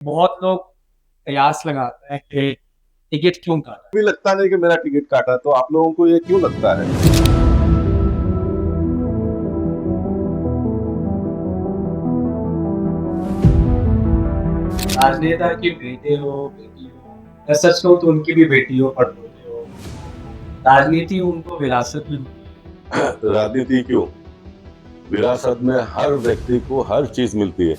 बहुत लोग कयास लगाते हैं कि टिकट क्यों काटा। भी लगता नहीं कि मेरा टिकट काटा, तो आप लोगों को ये क्यों लगता है? राजनेता के बेटे हो बेटी हो, मैं सच कहूँ तो उनकी भी बेटी हो पड़पोते हो, राजनीति उनको विरासत में राजनीति क्यों? विरासत में हर व्यक्ति को हर चीज मिलती है।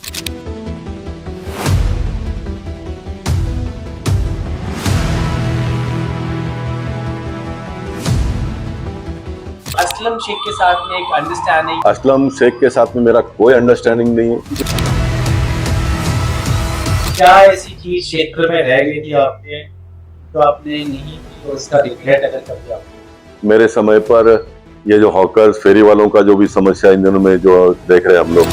असलम शेख के साथ में एक अंडरस्टैंडिंग। असलम शेख के साथ में मेरा कोई अंडरस्टैंडिंग नहीं है। क्या ऐसी चीज क्षेत्र में रह गई थी आपने तो आपने नहीं की और उसका रिग्रेट अगर कर दिया? मेरे समय पर ये जो हॉकर्स फेरी वालों का जो भी समस्या इन दिनों में जो देख रहे हैं हम लोग,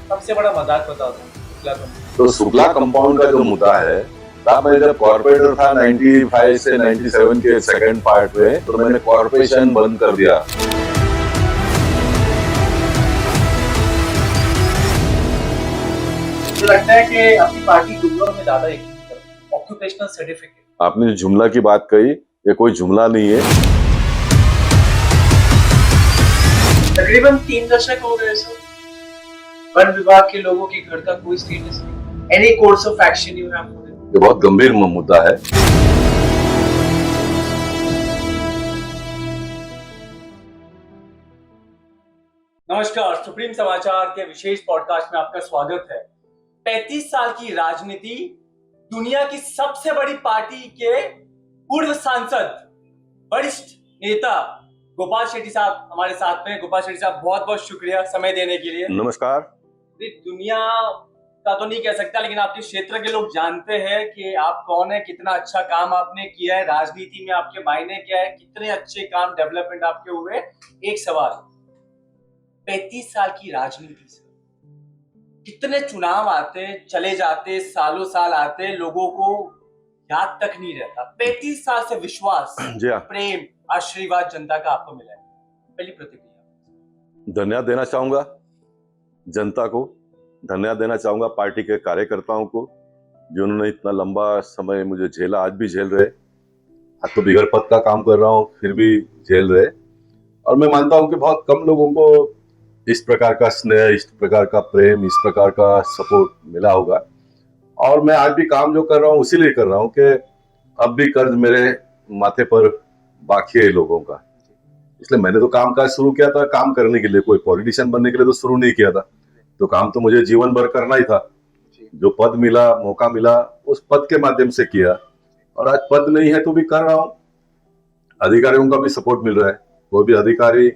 सबसे बड़ा मजाक बताओ तो तो शुक्ला कंपाउंड का जो मुद्दा है, तब मैं जब कॉर्पोरेटर था 95 से 97 के सेकंड पार्ट में, तो मैंने कॉर्पोरेशन बंद कर दिया। मुझे लगता है कि अपनी पार्टी जुमलों में ज्यादा यकीन करती है। ऑक्यूपेशनल सर्टिफिकेट, आपने जो जुमला की बात कही, ये कोई जुमला नहीं है। तकरीबन 3 दशक हो गए सर। वन विभाग के लोगों के घर का कोई स्टेटस नहीं। Any course of action you have for it? ये बहुत गंभीर मुद्दा है। नमस्कार, सुप्रीम समाचार के विशेष पॉडकास्ट में आपका स्वागत है। 35 साल की राजनीति, दुनिया की सबसे बड़ी पार्टी के पूर्व सांसद, वरिष्ठ नेता गोपाल शेट्टी साहब हमारे साथ में। गोपाल शेट्टी साहब, बहुत बहुत शुक्रिया समय देने के लिए। नमस्कार। दुनिया का तो नहीं कह सकता, लेकिन आपके क्षेत्र के लोग जानते हैं कि आप कौन है, कितना अच्छा काम आपने किया है, राजनीति में आपके मायने क्या है, कितने अच्छे काम डेवलपमेंट आपके हुए। एक सवाल, 35 साल की राजनीति से कितने चुनाव आते चले जाते, सालों साल आते, लोगों को याद तक नहीं रहता। 35 साल से विश्वास, प्रेम, आशीर्वाद जनता का आपको मिला है। पहली प्रतिक्रिया। धन्यवाद देना चाहूंगा जनता को, धन्यवाद देना चाहूंगा पार्टी के कार्यकर्ताओं को, जिन्होंने इतना लंबा समय मुझे झेला, आज भी झेल रहे। आज तो बिगड़ पद का काम कर रहा हूँ, फिर भी झेल रहे। और मैं मानता हूँ कि बहुत कम लोगों को इस प्रकार का स्नेह, इस प्रकार का प्रेम, इस प्रकार का सपोर्ट मिला होगा। और मैं आज भी काम जो कर रहा हूँ इसीलिए कर रहा हूँ कि अब भी कर्ज मेरे माथे पर बाकी है लोगों का। इसलिए मैंने तो काम काज शुरू किया था काम करने के लिए, कोई पॉलिटिशियन बनने के लिए तो शुरू नहीं किया था। तो काम तो मुझे जीवन भर करना ही था। जो पद मिला, मौका मिला, उस पद के माध्यम से किया। और आज पद नहीं है तो भी कर रहा हूँ। अधिकारियों का भी सपोर्ट मिल रहा है। कोई भी अधिकारी,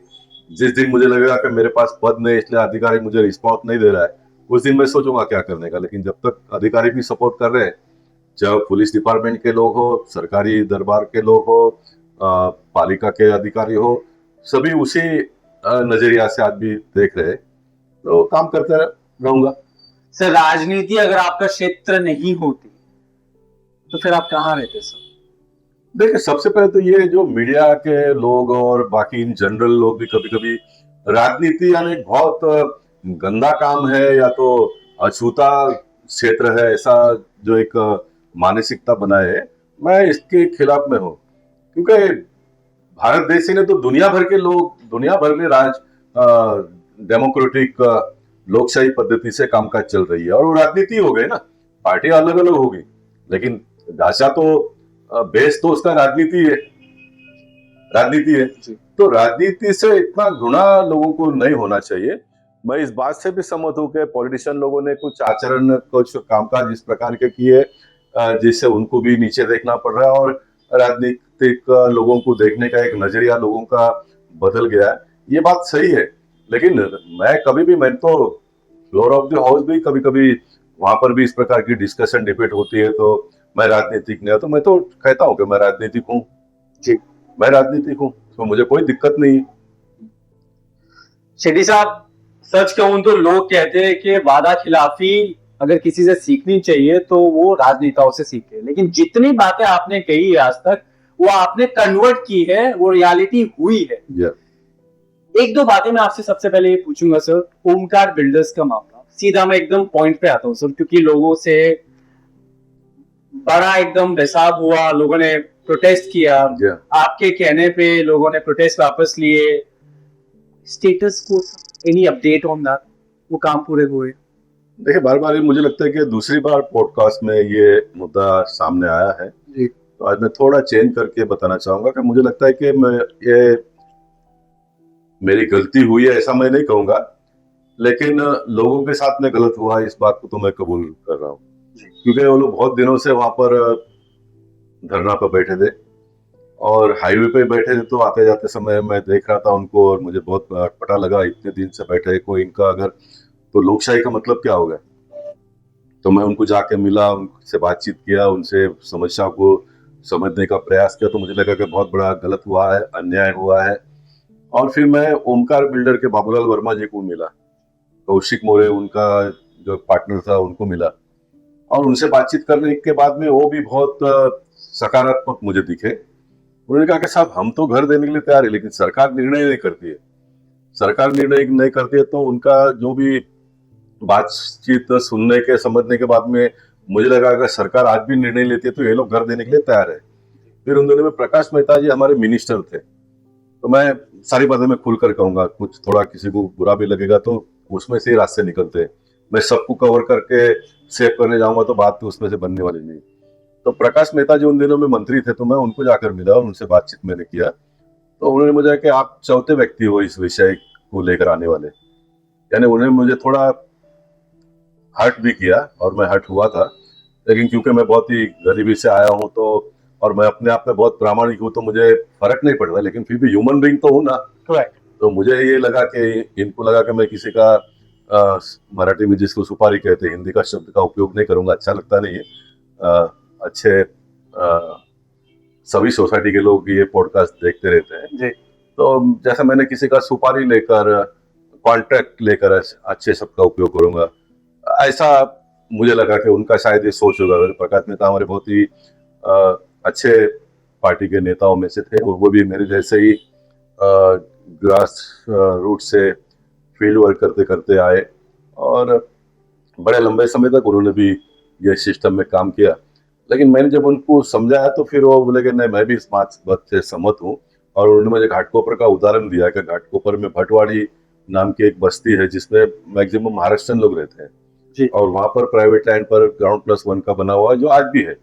जिस दिन मुझे लगेगा कि मेरे पास पद नहीं, इसलिए अधिकारी मुझे रिस्पॉन्स नहीं दे रहा है, उस दिन मैं सोचूंगा क्या करने का। लेकिन जब तक अधिकारी भी सपोर्ट कर रहे हैं, चाहे पुलिस डिपार्टमेंट के लोग हो, सरकारी दरबार के लोग हो, पालिका के अधिकारी हो, सभी उसी नजरिया से आज भी देख रहे हैं, तो काम करते रहूंगा। सर, राजनीति अगर आपका क्षेत्र नहीं होती तो फिर आप कहाँ रहते सर? देखिए, सबसे पहले तो ये जो मीडिया के लोग और बाकी इन जनरल लोग भी कभी कभी राजनीति यानी बहुत गंदा काम है या तो अछूता क्षेत्र है, ऐसा जो एक मानसिकता बनाए, मैं इसके खिलाफ में हूँ। क्योंकि भारत देश ही ने तो दुनिया भर के लोग, दुनिया भर में डेमोक्रेटिक लोकशाही पद्धति से कामकाज चल रही है। और वो राजनीति हो गई ना, पार्टियां अलग अलग होगी, लेकिन ढांचा तो, बेस तो उसका राजनीति है। राजनीति है तो राजनीति से इतना घृणा लोगों को नहीं होना चाहिए। मैं इस बात से भी सहमत हूं कि पॉलिटिशियन लोगों ने कुछ आचरण, कुछ कामकाज इस प्रकार के किए जिससे उनको भी नीचे देखना पड़ रहा है और राजनीतिक लोगों को देखने का एक नजरिया लोगों का बदल गया है। ये बात सही है, लेकिन मैं कभी भी, मैं तो फ्लोर ऑफ द हाउस भी कभी कभी वहां पर भी इस प्रकार की डिस्कशन डिबेट होती है, तो मैं राजनीतिक नहीं, तो मैं तो कहता हूँ कि मैं राजनीतिक हूँ। जी, मैं राजनीतिक हूँ, तो मुझे कोई दिक्कत नहीं। शेट्टी साहब, सच कहूं तो लोग कहते हैं कि वादा खिलाफी अगर किसी से सीखनी चाहिए तो वो राजनेताओं से सीखे, लेकिन जितनी बातें आपने कही है आज तक, वो आपने कन्वर्ट की है, वो रियलिटी हुई है। yeah. एक दो बातें मैं आपसे सबसे पहले ये पूछूंगा सर। ओमकार बिल्डर्स का मामला, सीधा मैं एकदम पॉइंट पे आता हूँ सर, क्योंकि लोगों से बड़ा एकदम बेसाब हुआ, लोगों ने प्रोटेस्ट किया, जी। आपके कहने पे लोगों ने प्रोटेस्ट वापस लिए। स्टेटस को एनी अपडेट ऑन दैट, वो काम पूरे हुए? देखिए, बार बार मुझे लगता है कि दूसरी बार पॉडकास्ट में ये मुद्दा सामने आया है, जी तो आज मैं थोड़ा चेंज करके बताना चाहूंगा कि मुझे लगता है कि मैं ये मेरी गलती हुई है ऐसा मैं नहीं कहूंगा, लेकिन लोगों के साथ में गलत हुआ है इस बात को तो मैं कबूल कर रहा हूँ। क्योंकि वो लोग बहुत दिनों से वहां पर धरना पर बैठे थे और हाईवे पे बैठे थे, तो आते जाते समय मैं देख रहा था उनको और मुझे बहुत अटपटा लगा, इतने दिन से बैठे कोई इनका अगर तो लोकशाही का मतलब क्या होगा। तो मैं उनको जाके मिला, उनसे बातचीत किया, उनसे समस्या को समझने का प्रयास किया, तो मुझे लगा कि बहुत बड़ा गलत हुआ है, अन्याय हुआ है। और फिर मैं ओमकार बिल्डर के बाबूलाल वर्मा जी को मिला, कौशिक मोरे उनका जो पार्टनर था उनको मिला, और उनसे बातचीत करने के बाद में वो भी बहुत सकारात्मक मुझे दिखे। उन्होंने कहा कि साहब हम तो घर देने के लिए तैयार है, लेकिन सरकार निर्णय नहीं करती है। सरकार निर्णय नहीं करती है तो उनका जो भी बातचीत सुनने के समझने के बाद में मुझे लगा अगर सरकार आज भी निर्णय लेती है तो ये लोग घर देने के लिए तैयार है। फिर उन दिनों में प्रकाश मेहता जी हमारे मिनिस्टर थे, तो मैं सारी बातें मैं खुलकर कहूंगा, कुछ थोड़ा किसी को बुरा भी लगेगा तो उसमें से ही रास्ते निकलते हैं। मैं सबको कवर करके सेव करने जाऊंगा तो बात तो उसमें से बनने वाली नहीं। तो प्रकाश मेहता जी उन दिनों में मंत्री थे, तो मैं उनको जाकर मिला और उनसे बातचीत मैंने किया, तो उन्होंने मुझे कि आप चौथे व्यक्ति हो इस विषय को लेकर आने वाले। यानी उन्होंने मुझे थोड़ा हर्ट भी किया और मैं हर्ट हुआ था, लेकिन क्योंकि मैं बहुत ही गरीबी से आया हूँ तो और मैं अपने आप में बहुत प्रामाणिक हूँ तो मुझे फर्क नहीं पड़ता, लेकिन फिर भी ह्यूमन बीइंग तो हूँ ना। तो मुझे ये लगा कि इनको लगा कि मैं किसी का मराठी में जिसको सुपारी कहते हैं, हिंदी का शब्द का उपयोग नहीं करूंगा, अच्छा लगता नहीं है। अच्छे सभी सोसाइटी के लोग ये पॉडकास्ट देखते रहते हैं जी। तो जैसा मैंने किसी का सुपारी लेकर कॉन्ट्रैक्ट लेकर अच्छे शब्द का उपयोग करूंगा, ऐसा मुझे लगा कि उनका शायद ये सोच होगा। प्रकाश मेहता हमारे बहुत ही अच्छे पार्टी के नेताओं में से थे और वो भी मेरे जैसे ही ग्रास रूट से फील्ड वर्क करते करते आए और बड़े लंबे समय तक उन्होंने भी ये सिस्टम में काम किया। लेकिन मैंने जब उनको समझाया तो फिर वो बोले कि नहीं, मैं भी इस बात से सहमत हूँ। और उन्होंने मुझे घाटकोपर का उदाहरण दिया कि घाटकोपर में भटवाड़ी नाम की एक बस्ती है जिसमें मैक्सिमम महाराष्ट्रियन लोग रहते हैं जी। और वहां पर प्राइवेट लैंड पर ग्राउंड+1 का बना हुआ है, जो आज भी है,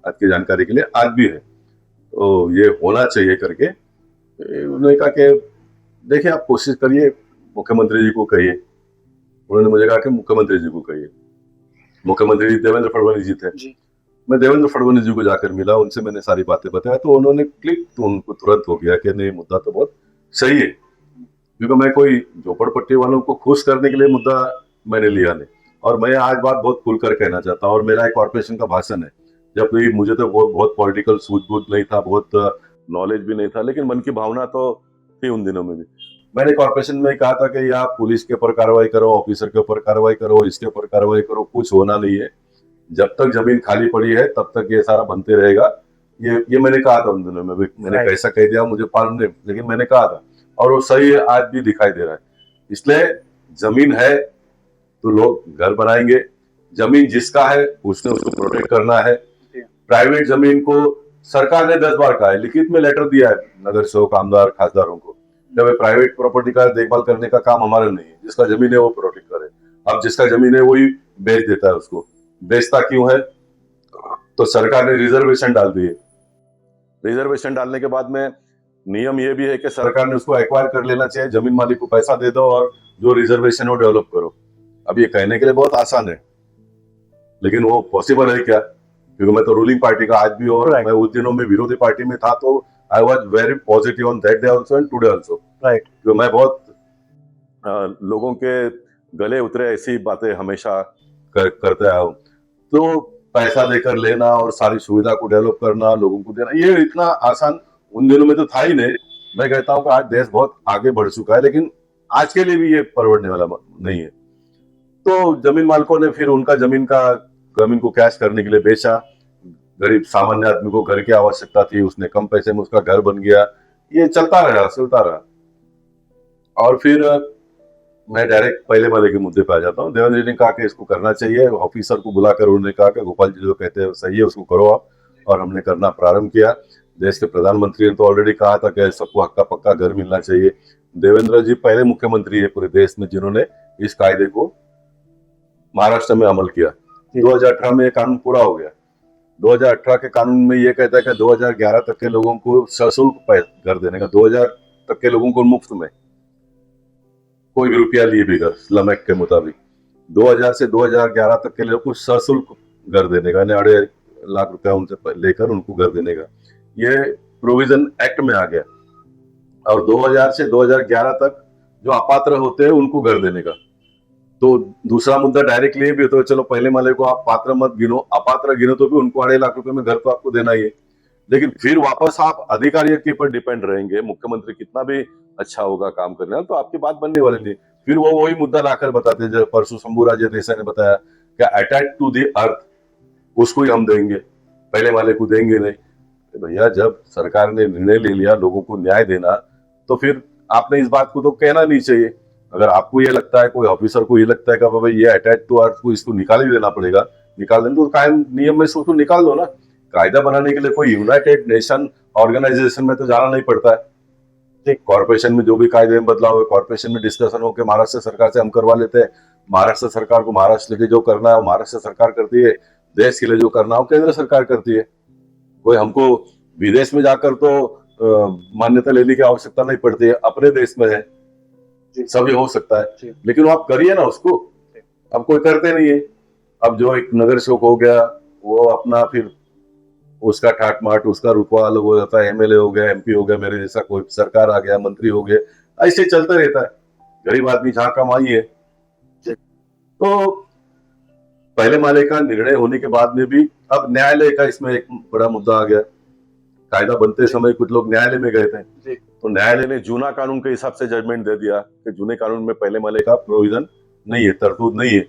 आज की जानकारी के लिए आज भी है। तो ये होना चाहिए करके उन्होंने कहा कि देखिए आप कोशिश करिए, मुख्यमंत्री जी को कहिए। उन्होंने मुझे कहा कि मुख्यमंत्री जी को कहिए। मुख्यमंत्री जी देवेंद्र फडणवीस जी थे जी। मैं देवेंद्र फडणवीस जी को जाकर मिला, उनसे मैंने सारी बातें बताया, तो उन्होंने क्लिक, तो उनको तुरंत हो गया कि नहीं, मुद्दा तो बहुत सही है। क्योंकि मैं कोई झोपड़पट्टी वालों को खुश करने के लिए मुद्दा मैंने लिया नहीं, और मैं आज बात बहुत खुलकर कहना चाहता हूँ। और मेरा एक कॉर्पोरेशन का भाषण है, जब भी मुझे तो बहुत पॉलिटिकल सूझबूझ नहीं था, बहुत नॉलेज भी नहीं था, लेकिन मन की भावना तो थी उन दिनों में भी। मैंने कॉर्पोरेशन में कहा था कि या पुलिस के ऊपर कार्रवाई करो, ऑफिसर के ऊपर कार्रवाई करो, इसके ऊपर कार्रवाई करो, कुछ होना नहीं है। जब तक जमीन खाली पड़ी है तब तक ये सारा बनते रहेगा। ये मैंने कहा था उन दिनों में भी। मैंने कैसा कह दिया मुझे मालूम नहीं, लेकिन मैंने कहा था और वो सही है, आज भी दिखाई दे रहा है। इसलिए जमीन है तो लोग घर बनाएंगे, जमीन जिसका है उसने उसको प्रोटेक्ट करना है। प्राइवेट जमीन को सरकार ने 10 बार कहा है, लिखित में लेटर दिया है नगर सेवक, आमदार, खासदारों को, जब प्राइवेट प्रॉपर्टी का देखभाल करने का काम हमारा नहीं है। जिसका जमीन है वो प्रोटेक्ट करे। अब जिसका जमीन है वही बेच देता है उसको। बेचता क्यों है? तो सरकार ने रिजर्वेशन डाल दी है। रिजर्वेशन डालने के बाद में नियम ये भी है कि सरकार ने उसको एक्वायर कर लेना चाहिए, जमीन मालिक को पैसा दे दो और जो रिजर्वेशन हो डेवलप करो। अब ये कहने के लिए बहुत आसान है, लेकिन वो पॉसिबल है क्या? क्योंकि मैं तो रूलिंग पार्टी का आज भी, और मैं उस दिनों में विरोधी पार्टी में था, तो I was very positive on that day also and today also. Right. क्योंकि मैं बहुत लोगों के गले उतरे ऐसी बातें हमेशा करते आया हूँ। तो पैसा देकर लेना और सारी सुविधा को डेवलप करना, लोगों को देना, ये इतना आसान उन दिनों में तो था ही नहीं। मैं कहता हूँ कि आज देश बहुत आगे बढ़ चुका है, लेकिन आज के लिए भी ये परवड़ने वाला नहीं है। तो जमीन मालिकों ने फिर उनका जमीन को कैश करने के लिए बेचा। गरीब सामान्य आदमी को घर की आवश्यकता थी, उसने कम पैसे में उसका घर बन गया। ये चलता रहा। और फिर मैं डायरेक्ट पहले वाले के मुद्दे पे आ जाता हूँ। देवेंद्र जी ने कहा कि इसको करना चाहिए, ऑफिसर को बुलाकर उन्होंने कहा कि गोपाल जी जो कहते हैं सही है, उसको करो आप, और हमने करना प्रारंभ किया। देश के प्रधानमंत्री ने तो ऑलरेडी कहा था कि सबको हक्का पक्का घर मिलना चाहिए। देवेंद्र जी पहले मुख्यमंत्री है पूरे देश में जिन्होंने इस कायदे को महाराष्ट्र में अमल किया। 2018 में ये कानून पूरा हो गया। 2018 के कानून में ये कहता है कि 2011 तक के लोगों को सशुल्क घर देने का, 2000 तक के लोगों को मुफ्त में, कोई भी रुपया लिए बगैर, स्लम एक्ट के मुताबिक 2000 से 2011 तक के लोगों को सशुल्क घर देने का, यानी 2.5 लाख रुपया उनसे लेकर उनको घर देने का, ये प्रोविजन एक्ट में आ गया। और 2000 से 2011 तक जो अपात्र होते हैं उनको घर देने का। तो दूसरा मुद्दा डायरेक्टली भी होता है, चलो पहले माले को आप पात्र मत गिनो, अपात्र गिनो तो भी उनको 2.5 लाख रुपए में घर तो आपको देना ही है। लेकिन फिर वापस आप अधिकारियों के ऊपर डिपेंड रहेंगे, मुख्यमंत्री कितना भी अच्छा होगा काम करने तो आपकी बात बनने वाली नहीं। फिर वो वही मुद्दा लाकर बताते हैं, जब परसों शंभूराज देसाई ने बताया कि अटैच टू द अर्थ उसको ही हम देंगे, पहले वाले को देंगे नहीं। भैया जब सरकार ने निर्णय ले लिया लोगों को न्याय देना, तो फिर आपने इस बात को तो कहना नहीं चाहिए। अगर आपको ये लगता है, कोई ऑफिसर को ये लगता है कि भाई ये अटैच टू अर्थ को इसको निकाल ही देना पड़ेगा, निकाल देना तो कायम नियम में से उसको निकाल दो ना। कायदा बनाने के लिए कोई यूनाइटेड नेशन ऑर्गेनाइजेशन में तो जाना नहीं पड़ता है। कॉर्पोरेशन में जो भी कायदे में बदलाव है, कॉर्पोरेशन में डिस्कशन होकर महाराष्ट्र सरकार से हम करवा लेते हैं। महाराष्ट्र सरकार को महाराष्ट्र के जो करना है वो महाराष्ट्र सरकार करती है, देश के लिए जो करना हो केंद्र सरकार करती है। कोई हमको विदेश में जाकर तो मान्यता लेने की आवश्यकता नहीं पड़ती है, अपने देश में है सब ये हो सकता है। लेकिन आप करिए ना उसको, अब कोई करते नहीं है। अब जो एक नगर सेवक हो गया वो अपना फिर उसका ठाट माट, उसका रुतबा अलग हो जाता है, एमएलए हो गया, एमपी हो गया, मेरे जैसा कोई सरकार आ गया, मंत्री हो गए, ऐसे चलता रहता है। गरीब आदमी जहां कमाई है। तो पहले माले का निर्णय होने के बाद में भी अब न्यायालय का इसमें एक बड़ा मुद्दा आ गया। कायदा बनते समय कुछ लोग न्यायालय में गए थे, तो न्यायालय ने जूना कानून के हिसाब से जजमेंट दे दिया कि जूने कानून में पहले माले का प्रोविजन नहीं है, तरतूद नहीं है।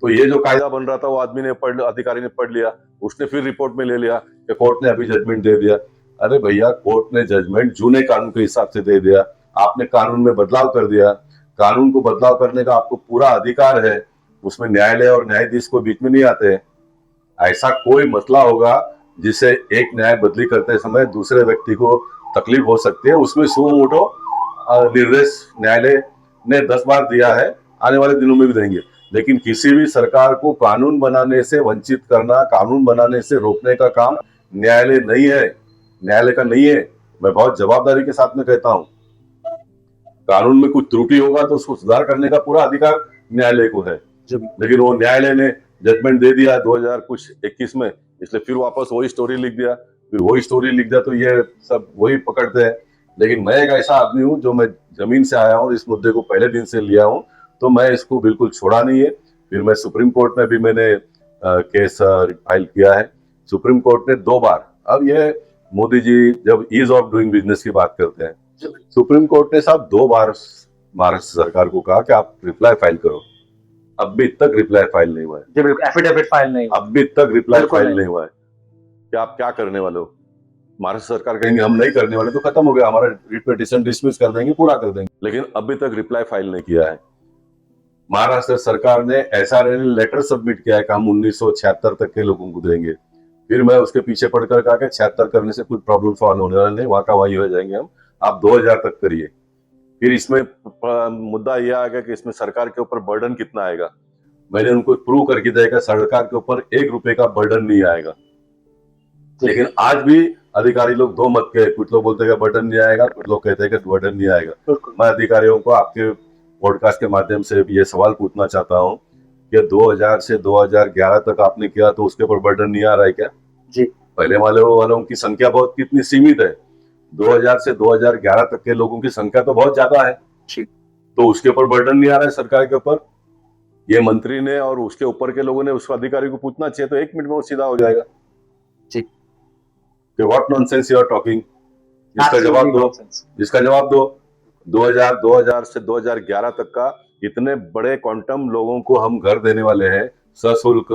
तो ये जो कायदा बन रहा था वो आदमी ने अधिकारी ने पढ़ लिया, उसने फिर रिपोर्ट में ले लिया कि कोर्ट ने अभी जजमेंट दे दिया। अरे भैया कोर्ट ने जजमेंट जूने कानून के हिसाब से दे दिया, आपने कानून में बदलाव कर दिया। कानून को बदलाव करने का आपको पूरा अधिकार है, उसमें न्यायालय और न्यायाधीश को बीच में नहीं आते। ऐसा कोई मसला होगा जिसे एक न्याय बदली करते समय दूसरे व्यक्ति को तकलीफ हो सकती है, उसमें सुओ मोटो निर्देश न्यायालय ने 10 बार दिया है, आने वाले दिनों में भी देंगे। लेकिन किसी भी सरकार को कानून बनाने से वंचित करना, कानून बनाने से रोकने का काम न्यायालय नहीं है, न्यायालय का नहीं है। मैं बहुत जवाबदारी के साथ में कहता हूं, कानून में कुछ त्रुटि होगा तो उसको सुधार करने का पूरा अधिकार न्यायालय को है। लेकिन वो न्यायालय ने जजमेंट दे दिया 2021 में, इसलिए फिर वापस वही स्टोरी लिख दिया, फिर वही स्टोरी लिख दिया, तो ये सब वही पकड़ते हैं। लेकिन मैं एक ऐसा आदमी हूं जो मैं जमीन से आया हूं, इस मुद्दे को पहले दिन से लिया हूं, तो मैं इसको बिल्कुल छोड़ा नहीं है। फिर मैं सुप्रीम कोर्ट में भी मैंने केस फाइल किया है, सुप्रीम कोर्ट ने 2 बार। अब ये मोदी जी जब ईज ऑफ डूइंग बिजनेस की बात करते हैं, सुप्रीम कोर्ट ने साहब 2 बार महाराष्ट्र सरकार को कहा कि आप रिप्लाई फाइल करो, अभी तक रिप्लाई फाइल नहीं हुआ है, एफिडेविट फाइल नहीं, अभी तक रिप्लाई फाइल नहीं हुआ है कि आप क्या करने वाले हो। महाराष्ट्र सरकार कहेंगे हम नहीं करने वाले, तो खत्म हो गया, हमारा रिट पिटीशन डिसमिस कर देंगे, पूरा कर देंगे। लेकिन अभी तक रिप्लाई फाइल नहीं किया है। महाराष्ट्र सरकार ने एसआरए लेटर सबमिट किया है कि हम 1976 तक के लोगों को देंगे। फिर मैं उसके पीछे पड़कर कहा कि 76 करने से कुछ प्रॉब्लम सॉल्व होने वाला नहीं, वहां का वहीं हो जाएंगे हम, आप 2000 तक करिए। फिर इसमें मुद्दा यह आ गया कि इसमें सरकार के ऊपर बर्डन कितना आएगा। मैंने उनको प्रूव करके दिया कि सरकार के ऊपर 1 रुपए का बर्डन नहीं आएगा। लेकिन आज भी अधिकारी लोग 2 मत के, कुछ लोग बोलते हैं बर्डन नहीं आएगा, कुछ लोग कहते हैं कि बर्डन नहीं आएगा। मैं अधिकारियों को आपके पॉडकास्ट के माध्यम से ये सवाल पूछना चाहता हूँ कि 2000 से 2011 तक आपने किया तो उसके ऊपर बर्डन नहीं आ रहा है क्या? जी, पहले वालों की संख्या बहुत कितनी सीमित है, 2000 से 2011 तक के लोगों की संख्या तो बहुत ज्यादा है, तो उसके ऊपर बर्डन नहीं आ रहा है सरकार के ऊपर। ये मंत्री ने और उसके ऊपर के लोगों ने उस अधिकारी को पूछना चाहिए, तो 1 मिनट में वो सीधा हो जाएगा कि what nonsense you are talking. इसका जवाब दो। 2000 से 2011 तक का इतने बड़े क्वांटम लोगों को हम घर देने वाले हैं सशुल्क,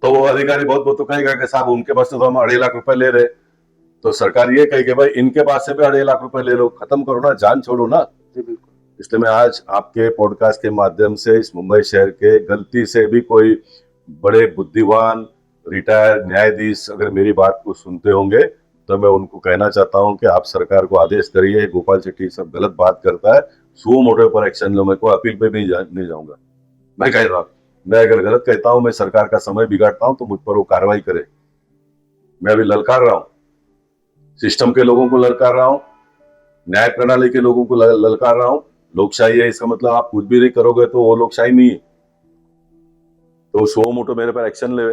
तो वो अधिकारी बहुत तो कहेगा कि साहब उनके पास तो हम 2.5 लाख रुपए ले रहे, तो सरकार ये कहे कि भाई इनके पास से भी 2.5 लाख रुपए ले लो, खत्म करो ना, जान छोड़ो ना। इसलिए मैं आज आपके पॉडकास्ट के माध्यम से इस मुंबई शहर के गलती से भी कोई बड़े बुद्धिमान रिटायर्ड न्यायाधीश अगर मेरी बात को सुनते होंगे तो मैं उनको कहना चाहता हूं कि आप सरकार को आदेश करिए, गोपाल शेट्टी सब गलत बात करता है, सुओ मोटो पर एक्शन लो। मैं को अपील पे नहीं जाऊंगा। मैं कह रहा हूं, मैं अगर गलत कहता हूं, मैं सरकार का समय बिगाड़ता हूं तो मुझ पर वो कार्रवाई करे। मैं अभी ललकार रहा हूं, सिस्टम के लोगों को ललकार रहा हूं, न्याय प्रणाली के लोगों को ललकार रहा हूं। लोकशाही है, इसका मतलब आप कुछ भी नहीं करोगे तो वो लोकशाही नहीं है। तो सुओ मोटो मेरे पर एक्शन ले,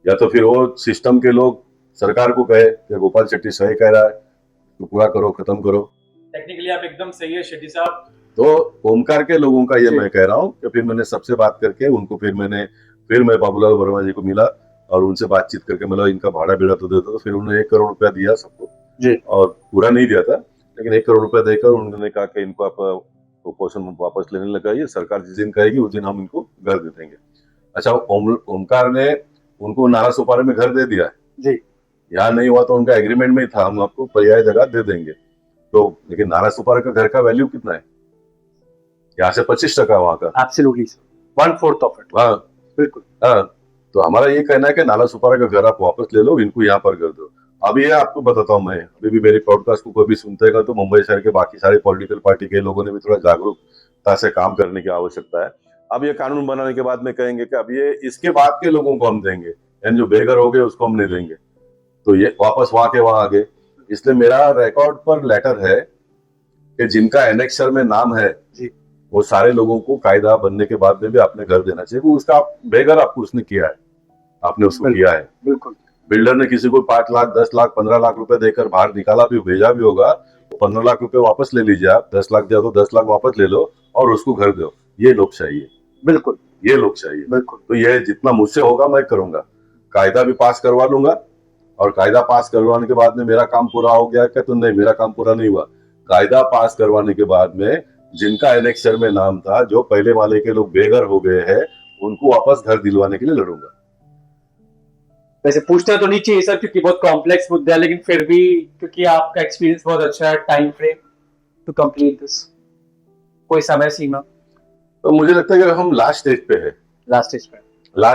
या तो फिर वो सिस्टम के लोग सरकार को कहे कि गोपाल शेट्टी सही कह रहा है, तो पूरा करो, खत्म करो। टेक्निकली आप एकदम सही है शेट्टी साहब। तो ओमकार के लोगों का ये जी। मैं कह रहा हूँ कि फिर मैंने सबसे बात करके उनको फिर मैं बाबूलाल वर्मा जी को मिला और उनसे बातचीत करके मतलब इनका भाड़ा बीड़ा तो देता, तो फिर उन्होंने 1 करोड़ रुपया दिया सबको जी। और पूरा नहीं दिया था, लेकिन 1 करोड़ रुपया देकर उन्होंने कहा कि इनको आप पोर्शन वापस लेने लगाइए, सरकार जिस दिन कहेगी उस दिन हम इनको घर दे देंगे। अच्छा, ओमकार ने उनको नाला सुपारे में घर दे दिया जी। यहाँ नहीं हुआ तो उनका एग्रीमेंट में ही था, हम आपको पर्याय जगह दे देंगे। तो लेकिन नाला सुपारा का घर का वैल्यू कितना है? यहाँ से 25% वहां का। Absolutely 1/4 of it. हाँ बिल्कुल। हाँ, तो हमारा ये कहना है कि नाला सुपारा का घर आप वापस ले लो, इनको यहाँ पर कर दो। अब ये आपको बताता हूँ मैं, अभी भी मेरे पॉडकास्ट को कोई भी सुनतेगा तो मुंबई शहर के बाकी सारे पॉलिटिकल पार्टी के लोगों ने भी थोड़ा जागरूकता से काम करने की आवश्यकता है। अब ये कानून बनाने के बाद में कहेंगे कि अब ये इसके बाद के लोगों को हम देंगे, यानी जो बेघर हो गए उसको हम नहीं देंगे, तो ये वापस वहां के वहां आ गए। इसलिए मेरा रिकॉर्ड पर लेटर है कि जिनका एनेक्सर में नाम है जी। वो सारे लोगों को कायदा बनने के बाद में भी आपने घर देना चाहिए। वो उसका बेघर आपको उसने किया है, आपने उसको किया है। बिल्कुल। बिल्डर ने किसी को 5 लाख 10 लाख 15 लाख रुपए देकर बाहर निकाला भी, भेजा भी होगा, तो 15 लाख रुपए वापस ले लीजिए आप, 10 लाख दिया तो 10 लाख वापस ले लो और उसको घर दो। ये लोकशाही है। बिल्कुल। ये लोकशाही है। बिल्कुल। तो ये जितना मुझसे होगा मैं करूंगा, कायदा भी पास करवा लूंगा, और कायदा पास करवाने के बाद में मेरा काम पूरा हो गया क्या? तो नहीं, मेरा काम पूरा नहीं हुआ। कायदा पास करवाने के बाद में जिनका एनेक्सर में नाम था, जो पहले वाले के लोग बेघर हो गए हैं, उनको वापस घर दिलवाने के लिए लड़ूंगा। वैसे पूछना तो नहीं चाहिए सर, क्योंकि बहुत कॉम्प्लेक्स मुद्दा है, लेकिन फिर भी क्योंकि आपका एक्सपीरियंस बहुत अच्छा है, time frame to complete this, कोई समय सीमा? तो मुझे लगता है कि हम लास्ट स्टेज पे है, लास्ट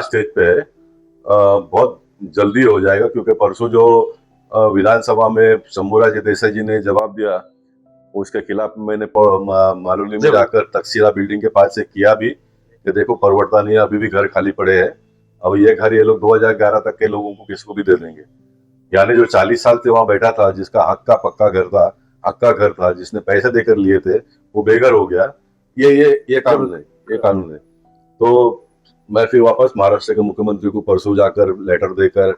स्टेज पे है। बहुत जल्दी हो जाएगा, क्योंकि परसों जो विधानसभा में शंभूराज देसाई जी ने जवाब दिया, उसके खिलाफ मैंने मालूली में जाकर तकसीरा बिल्डिंग के पास से किया भी कि देखो परवड़ता नहीं है, अभी भी घर खाली पड़े हैं। अब ये घर ये लोग 2011 तक के लोगों को किसको भी दे देंगे। यानी जो 40 साल से वहां बैठा था, जिसका हक्का पक्का घर था, हक्का घर था, जिसने पैसे देकर लिए थे, वो बेघर हो गया। ये कानून है, ये कानून है। तो मैं फिर वापस महाराष्ट्र के मुख्यमंत्री को परसों जाकर लेटर देकर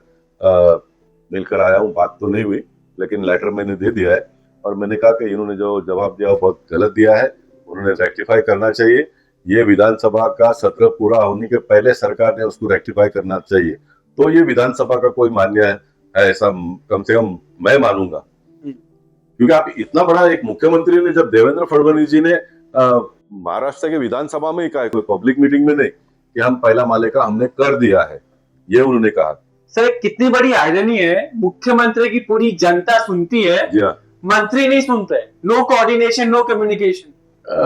मिलकर आया हूँ। बात तो नहीं हुई, लेकिन लेटर मैंने दे दिया है और मैंने कहा कि इन्होंने जो जवाब दिया वो बहुत गलत दिया है, उन्होंने रेक्टिफाई करना चाहिए। ये विधानसभा का सत्र पूरा होने के पहले सरकार ने उसको रेक्टिफाई करना चाहिए। तो ये विधानसभा का कोई मान्य है ऐसा कम से कम मैं मानूंगा, क्योंकि आप इतना बड़ा एक मुख्यमंत्री ने, जब देवेंद्र फडणवीस जी ने महाराष्ट्र के विधानसभा में ही कहा, कोई पब्लिक मीटिंग में नहीं, कि हम पहला माले का हमने कर दिया है, ये उन्होंने कहा। सर कितनी बड़ी आयरनी है, मुख्यमंत्री की पूरी जनता सुनती है, मंत्री नहीं सुनते, नो कोऑर्डिनेशन, नो कम्युनिकेशन।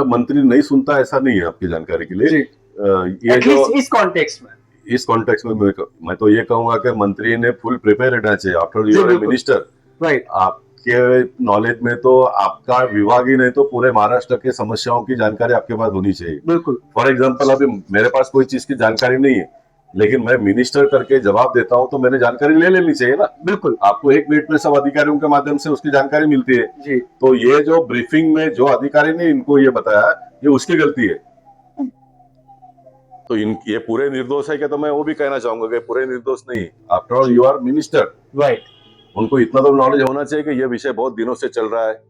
मंत्री नहीं सुनता ऐसा नहीं है, आपकी जानकारी के लिए। ये जो इस कॉन्टेक्स्ट में मैं तो ये कहूंगा कि मंत्री ने फुल प्रिपेयर रहना चाहिए। After you are minister, right, आपके नॉलेज में तो आपका विभाग ही नहीं तो पूरे महाराष्ट्र के समस्याओं की जानकारी आपके पास होनी चाहिए। बिल्कुल। फॉर एग्जाम्पल, अभी मेरे पास कोई चीज की जानकारी नहीं है, लेकिन मैं मिनिस्टर करके जवाब देता हूं तो मैंने जानकारी ले लेनी चाहिए ना। बिल्कुल। आपको 1 मिनट में सब अधिकारियों के माध्यम से उसकी जानकारी मिलती है जी। तो ये जो ब्रीफिंग में जो अधिकारी ने इनको ये बताया, ये उसकी गलती है। तो ये पूरे निर्दोष है क्या? तो मैं वो भी कहना चाहूंगा कि पूरे निर्दोष नहीं। After all you are minister, right. उनको इतना तो नॉलेज होना चाहिए कि ये विषय बहुत दिनों से चल रहा है।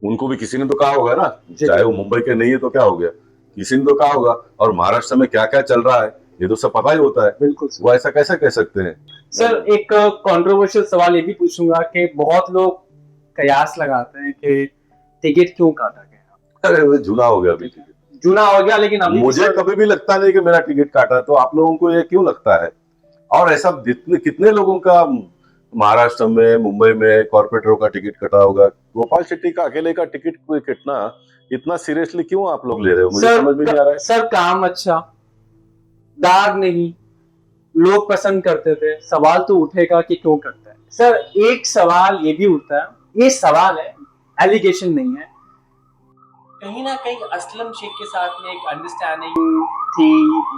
उनको भी किसी ने तो कहा होगा ना, चाहे वो मुंबई के नहीं है तो क्या हो गया, किसी ने तो कहा होगा। और महाराष्ट्र में क्या क्या चल रहा है ये तो सब पता ही होता है। बिल्कुल। वो ऐसा कैसे कह सकते हैं? सर एक कंट्रोवर्शियल सवाल ये भी पूछूंगा कि बहुत लोग कयास लगाते हैं कि टिकट क्यों काटा गया। अरे वो जुना हो गया, अभी जुना हो गया, लेकिन अभी मुझे कभी भी लगता नहीं कि मेरा टिकट काटा, तो आप लोगों को ये क्यों लगता है? और ऐसा कितने लोगों का महाराष्ट्र में, मुंबई में कॉर्पोरेटरों का टिकट कटा होगा? गोपाल शेट्टी का अकेले का टिकट कोई कटना इतना सीरियसली क्यों आप लोग ले रहे हो, मुझे सर समझ में नहीं आ रहा है। सर काम अच्छा, दाग नहीं, लोग पसंद करते थे, सवाल तो उठेगा कि क्यों करता है। सर एक सवाल ये भी उठता है, ये सवाल है, एलिगेशन नहीं है, कहीं ना कहीं असलम शेख के साथ में एक अंडरस्टैंडिंग थी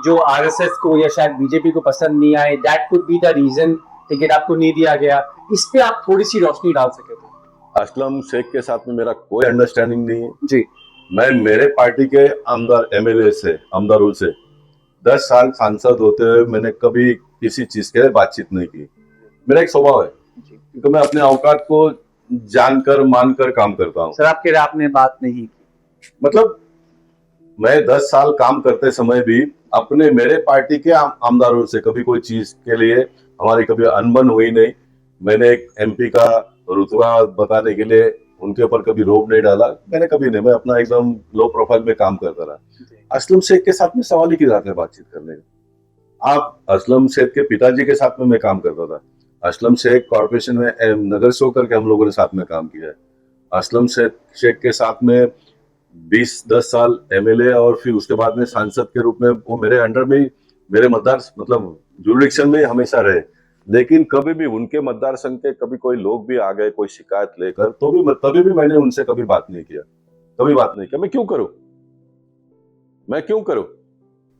जो आरएसएस को या शायद बीजेपी को पसंद नहीं आए, that could be the reason ticket आपको नहीं दिया गया। इस पे आप थोड़ी सी रोशनी डाल सके तो। असलम शेख के साथ में मेरा कोई अंडरस्टैंडिंग नहीं है जी, मैं मेरे पार्टी के आमदार एमएलए से आमदारों से 10 साल सांसद होते हुए मैंने कभी किसी चीज के लिए बातचीत नहीं की। मेरा एक स्वभाव है क्योंकि मैं अपने औकात को जानकर मानकर काम करता हूँ। सर आपके आपने बात नहीं की, मतलब मैं 10 साल काम करते समय भी अपने मेरे पार्टी के आमदारों से कभी कोई चीज के लिए हमारी कभी अनबन हुई नहीं। मैंने एक एमपी का रुतबा बताने के लिए उनके ऊपर कभी रोब नहीं डाला, मैंने कभी नहीं। मैं अपना एकदम लो प्रोफाइल में काम करता रहा। असलम शेख के साथ में सवाल ही की जाता है बातचीत करने का। आप असलम शेख के पिताजी के साथ में मैं काम करता था। असलम शेख कॉर्पोरेशन में नगर से होकर के हम लोगों ने साथ में काम किया है। असलम शेख के साथ में 20-10 साल एमएलए और फिर उसके बाद में सांसद के रूप में वो मेरे अंडर में मेरे मतदार मतलब जुरिडिक्शन में हमेशा रहे। लेकिन कभी भी उनके मतदार संघ के कभी कोई लोग भी आ गए कोई शिकायत लेकर तो भी तभी भी मैंने उनसे कभी बात नहीं किया, कभी बात नहीं किया। मैं क्यों करूं।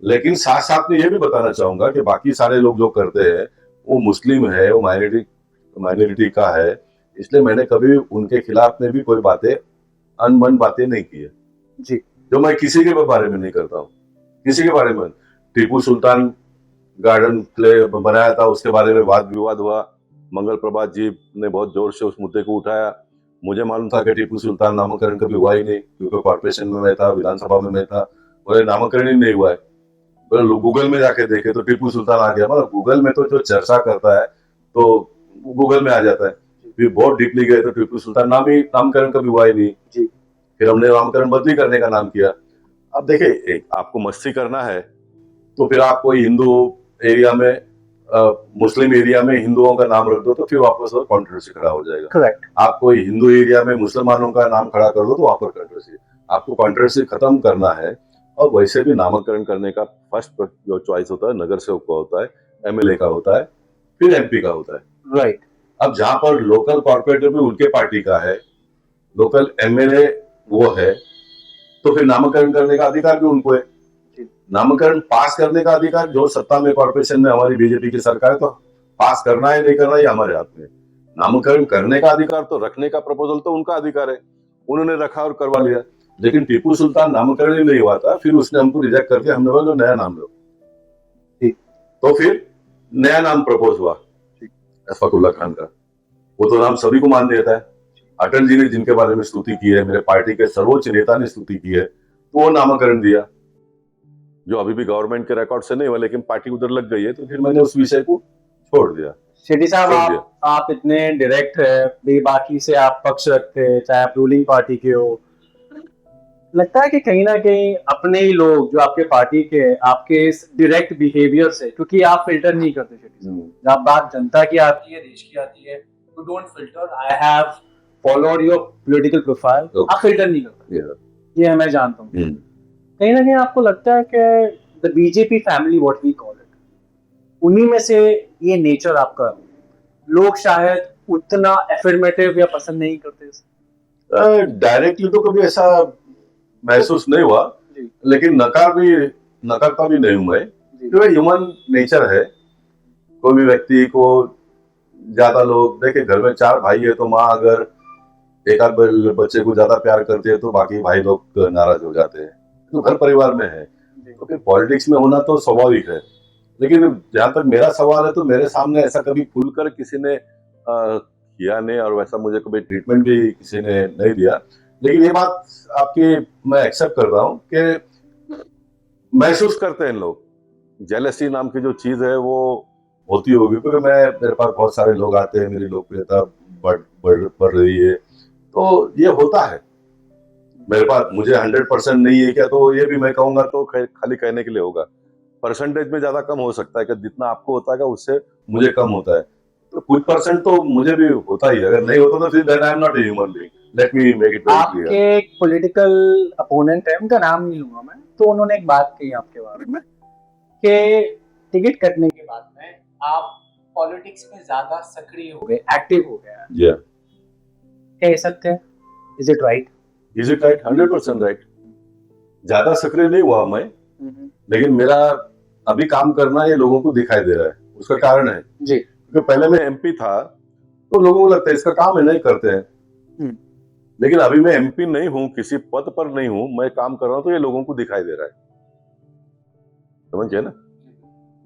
लेकिन साथ साथ में ये भी बताना चाहूंगा कि बाकी सारे लोग जो करते हैं वो मुस्लिम है, वो माइनॉरिटी का है, इसलिए मैंने कभी उनके खिलाफ में भी कोई बातें अनबन बातें नहीं की है जी, जो मैं किसी के बारे में नहीं करता हूँ। किसी के बारे में टीपू सुल्तान गार्डन प्ले बनाया था, उसके बारे में वाद विवाद हुआ। मंगल प्रभात जी ने बहुत जोर से उस मुद्दे को उठाया। मुझे मालूम था कि टीपू सुल्तान नामकरण कभी हुआ ही नहीं क्योंकि कॉर्पोरेशन में मैं था, विधानसभा में मैं था, बोले नामकरण ही नहीं हुआ है। बोले गूगल में जाके देखे तो टीपू सुल्तान आ गया। मतलब गूगल में तो जो चर्चा करता है तो गूगल में आ जाता है। फिर बहुत डीपली गए तो टीपू सुल्तान नामकरण कभी हुआ ही नहीं जी। फिर हमने नामकरण बदली करने का नाम किया। अब देखिए आपको मस्ती करना है तो फिर आप कोई हिंदू एरिया में मुस्लिम एरिया में हिंदुओं का नाम रख दो तो फिर वापस कॉन्ट्रोवर्सी खड़ा हो जाएगा। करेक्ट। आप कोई हिंदू एरिया में मुसलमानों का नाम खड़ा कर दो तो वहां पर कॉन्ट्रोवर्सी। आपको कॉन्ट्रोवर्सी खत्म करना है। और वैसे भी नामकरण करने का फर्स्ट जो चॉइस होता है नगर सेवक का होता है, एमएलए का होता है, फिर एमपी का होता है। राइट। अब जहां पर लोकल कॉर्पोरेटर भी उनके पार्टी का है, लोकल एमएलए वो है, तो फिर नामकरण करने का अधिकार भी उनको है। नामकरण पास करने का अधिकार जो सत्ता में कॉर्पोरेशन में हमारी बीजेपी की सरकार है तो पास करना है नहीं करना ये हमारे हाथ में। नामकरण करने का अधिकार तो रखने का प्रपोजल तो उनका अधिकार है, उन्होंने रखा और करवा लिया। लेकिन टीपू सुल्तान नामकरण ही नहीं हुआ था, फिर उसने हमको रिजेक्ट कर दिया। हमने बोला नया नाम लो, तो फिर नया नाम प्रपोज हुआ अशफाकुल्ला खान का। वो तो नाम सभी को मान देता है। अटल जी ने जिनके बारे में स्तुति की है, मेरे पार्टी के सर्वोच्च नेता ने स्तुति की है, तो वो नामकरण दिया जो अभी भी गवर्नमेंट के रिकॉर्ड से नहीं हुआ, लेकिन पार्टी उधर लग गई है तो फिर मैंने उस विषय को छोड़ दिया। शेट्टी साहब आप इतने डायरेक्ट है, बेबाकी से आप पक्ष रखते हैं, चाहे आप रूलिंग पार्टी के हो। लगता है कि कहीं ना कहीं अपने ही लोग जो आपके पार्टी के आपके इस डायरेक्ट बिहेवियर से, क्योंकि आप फिल्टर नहीं करते शेट्टी साहब, जब बात जनता की आती है, देश की आती है, you don't filter. I have followed your political profile, आप फिल्टर नहीं करते, ये मैं जानता हूँ। कहीं ना कहीं आपको लगता है कि the BJP family what we call it, उन्हीं में से ये नेचर आपका, लोग शायद उतना एफर्मेटिव या पसंद नहीं करते। डायरेक्टली तो कभी ऐसा महसूस नहीं हुआ, लेकिन नकारता भी नहीं हूं मैं, क्योंकि ह्यूमन नेचर है। कोई भी व्यक्ति को ज्यादा लोग देखे, घर में 4 भाई है तो माँ अगर एक आध बच्चे को ज्यादा प्यार करती है तो बाकी भाई लोग नाराज हो जाते हैं, तो घर परिवार में है। तो फिर पॉलिटिक्स में होना तो स्वाभाविक है। लेकिन जहां तक मेरा सवाल है तो मेरे सामने ऐसा कभी खुलकर किसी ने किया नहीं और वैसा मुझे कभी ट्रीटमेंट भी किसी ने नहीं दिया। लेकिन ये बात आपकी मैं एक्सेप्ट कर रहा हूँ कि महसूस करते हैं लोग, जेलसी नाम की जो चीज है वो होती होगी, क्योंकि मेरे पास बहुत सारे लोग आते हैं, मेरी लोकप्रियता बढ़ रही है, तो ये होता है। मेरे पास मुझे 100% नहीं है क्या, तो ये भी मैं कहूंगा तो खाली कहने के लिए होगा। परसेंटेज में ज्यादा कम हो सकता है कि जितना आपको होता है उससे मुझे कम होता है, तो कुछ परसेंट तो मुझे भी होता ही है। अगर नहीं होता तो फिर I am not a human being. Let me make it very clear. आपके एक पॉलिटिकल अपोनेंट है, उनका नाम नहीं लूंगा मैं, तो उन्होंने एक बात कही आपके बारे में कि टिकट कटने के बाद में आप पॉलिटिक्स में ज्यादा सक्रिय हो गए, एक्टिव हो गए। Yeah. कह सकते हैं, is it right? Is it right? 100% right. ज्यादा सक्रिय नहीं हुआ मैं, लेकिन मेरा अभी काम करना ये लोगों को दिखाई दे रहा है। उसका कारण है जी, क्योंकि पहले मैं एमपी था तो लोगों को लगता है इसका काम है, नहीं करते हैं। लेकिन अभी मैं एमपी नहीं हूँ, किसी पद पर नहीं हूँ, मैं काम कर रहा हूँ तो ये लोगों को दिखाई दे रहा है। समझिए ना,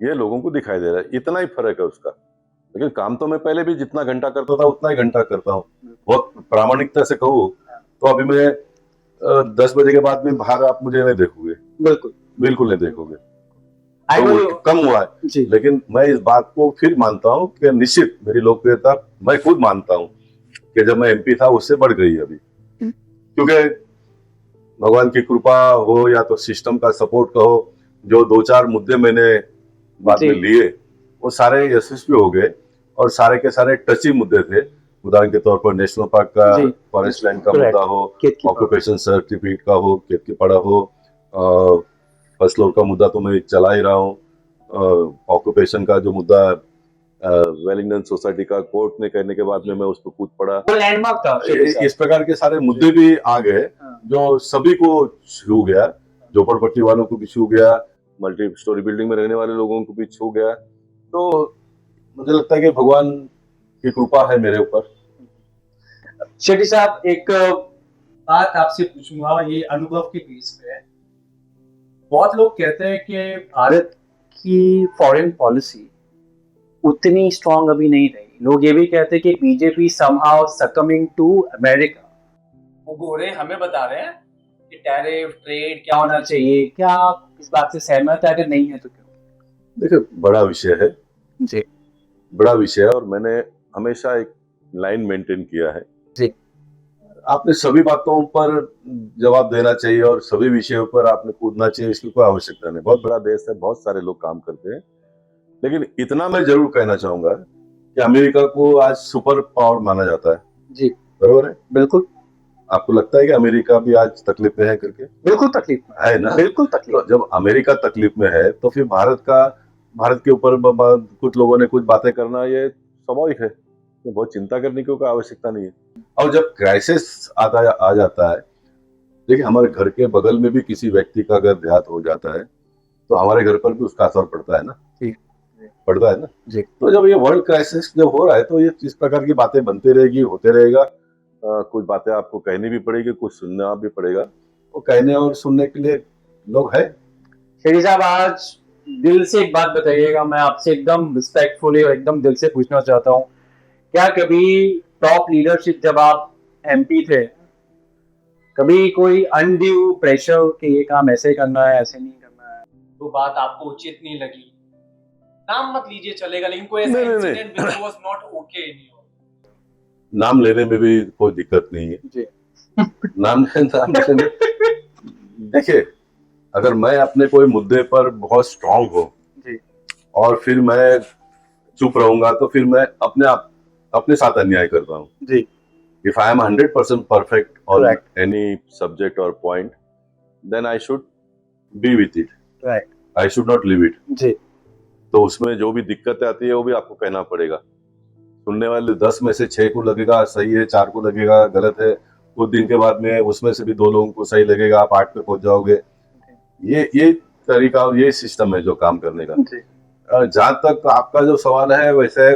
ये लोगों को दिखाई दे रहा है, इतना ही फर्क है उसका। लेकिन काम तो मैं पहले भी जितना घंटा करता था उतना ही घंटा करता हूँ। बहुत प्रामाणिकता से कहूँ तो अभी मैं 10 बजे के बाद में बाहर आप मुझे नहीं देखोगे, बिल्कुल बिल्कुल नहीं देखोगे। आई नो तो कम हुआ है, जी, लेकिन मैं इस बात को फिर मानता हूँ कि निश्चित मेरी लोकप्रियता मैं खुद मानता हूँ कि जब मैं एमपी था उससे बढ़ गई अभी, क्योंकि भगवान की कृपा हो या तो सिस्टम का सपोर्ट कहो, जो 2-4 मुद्दे मैंने बाद में जी। लिए वो सारे यशस्वी हो गए और सारे के सारे टची मुद्दे थे। उदाहरण के तौर पर नेशनल पार्क का, जी, फॉरेस्ट लैंड का correct. मुद्दा हो, केतकी ऑक्यूपेशन सर्टिफिकेट का हो, केतकी पड़ा हो, फसलों का मुद्दा तो मैं चला ही रहा हूँ। ऑक्यूपेशन का जो मुद्दा वेलिंगटन सोसाइटी का कोर्ट ने कहने के बाद में मैं उस पर कूद पड़ा। वो लैंडमार्क था इस प्रकार के सारे मुद्दे भी आ गए जो सभी को छू गया, झोपड़पट्टी वालों को भी छू गया, मल्टी स्टोरी बिल्डिंग में रहने वाले लोगों को भी छू गया। तो मुझे लगता है कि भगवान की कृपा है मेरे ऊपर। शेट्टी साहब, एक बात आपसे पूछूंगा, ये अनुभव के बेस पे है। बहुत लोग कहते हैं कि भारत की फॉरेन पॉलिसी उतनी स्ट्रांग अभी नहीं रही। लोग ये भी कहते हैं कि बीजेपी समहाउ सकमिंग टू अमेरिका। वो गोरे हमें बता रहे हैं कि टैरिफ ट्रेड क्या होना चाहिए? क्या आप इस बात से सहमत है? अगर नहीं है तो क्यों? देखिए, बड़ा विषय है जी, बड़ा विषय है और मैंने हमेशा एक लाइन मेंटेन किया है जी, आपने सभी बातों पर जवाब देना चाहिए और सभी विषयों पर आपने कूदना चाहिए, इसकी कोई आवश्यकता नहीं। बहुत बड़ा देश है, बहुत सारे लोग काम करते हैं, लेकिन इतना मैं जरूर कहना चाहूंगा कि अमेरिका को आज सुपर पावर माना जाता है। जी, बरोबर है? बिल्कुल। आपको लगता है कि अमेरिका भी आज तकलीफ में है करके? बिल्कुल तकलीफ में है ना? बिल्कुल तकलीफ। तो जब अमेरिका तकलीफ में है तो फिर भारत के ऊपर कुछ लोगों ने कुछ बातें करना ये स्वाभाविक है, तो बहुत चिंता करने की कोई आवश्यकता नहीं है। और जब क्राइसिस आ जाता है, देखिए हमारे घर के बगल में भी किसी व्यक्ति का अगर देहांत हो जाता है तो हमारे घर पर भी उसका असर पड़ता है ना, पड़ता है ना जी। तो जब ये वर्ल्ड क्राइसिस जब हो रहा है तो ये इस प्रकार की बातें बनती रहेगी, होते रहेगा। कुछ बातें आपको कहनी भी पड़ेगी, कुछ सुनना भी पड़ेगा, तो कहने और सुनने के लिए लोग हैं। शेट्टी साहब, आज दिल से एक बात बताइएगा, मैं आपसे एकदम रिस्पेक्टफुली और एकदम दिल से पूछना चाहता हूँ, क्या कभी टॉप लीडरशिप जब आप एमपी थे, कभी कोई अनड्यू प्रेशर कि ये काम ऐसे करना है, ऐसे नहीं करना है, तो बात आपको उचित नहीं लगी? नाम मत लीजिए चलेगा, लेकिन कोई ऐसा नहीं, नहीं, incident which was not okay in you? नाम लेने में भी कोई दिक्कत नहीं है जी। नाम लेने देखिए, अगर मैं अपने कोई मुद्दे पर बहुत स्ट्रांग हूँ जी, और फिर मैं चुप रहूंगा तो फिर मैं अपने साथ अन्याय करता हूँ जी, If I am 100% perfect on Correct. any subject or point, then I should be with it. Right, I should not leave it. जी, तो उसमें जो भी दिक्कतें आती है वो भी आपको कहना पड़ेगा। सुनने वाले 10 में से 6 को लगेगा सही है, 4 को लगेगा गलत है, कुछ दिन के बाद में उसमें से भी 2 लोगों को सही लगेगा, आप 8 पे पहुंच जाओगे। ये तरीका और ये सिस्टम है जो काम करने का। जी, जहां तक आपका जो सवाल है, वैसे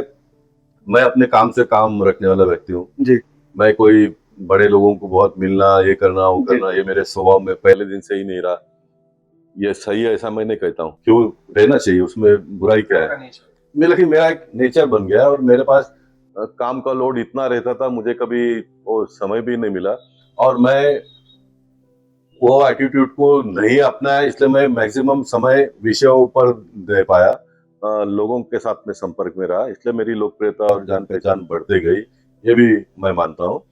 मैं अपने काम से काम रखने वाला व्यक्ति हूँ। जी, मैं कोई बड़े लोगों को बहुत मिलना, ये करना, वो जी। करना, ये मेरे स्वभाव में पहले दिन से ही नहीं रहा। ये सही है ऐसा मैं नहीं कहता हूँ, क्यों रहना चाहिए, उसमें बुराई क्या है? लेकिन मेरा एक नेचर बन गया और मेरे पास काम का लोड इतना रहता था, मुझे कभी वो समय भी नहीं मिला और मैं वो एटीट्यूड को नहीं अपनाया, इसलिए मैं मैक्सिमम समय विषयों पर दे पाया, लोगों के साथ में संपर्क में रहा, इसलिए मेरी लोकप्रियता और जान पहचान बढ़ती गई, ये भी मैं मानता हूँ।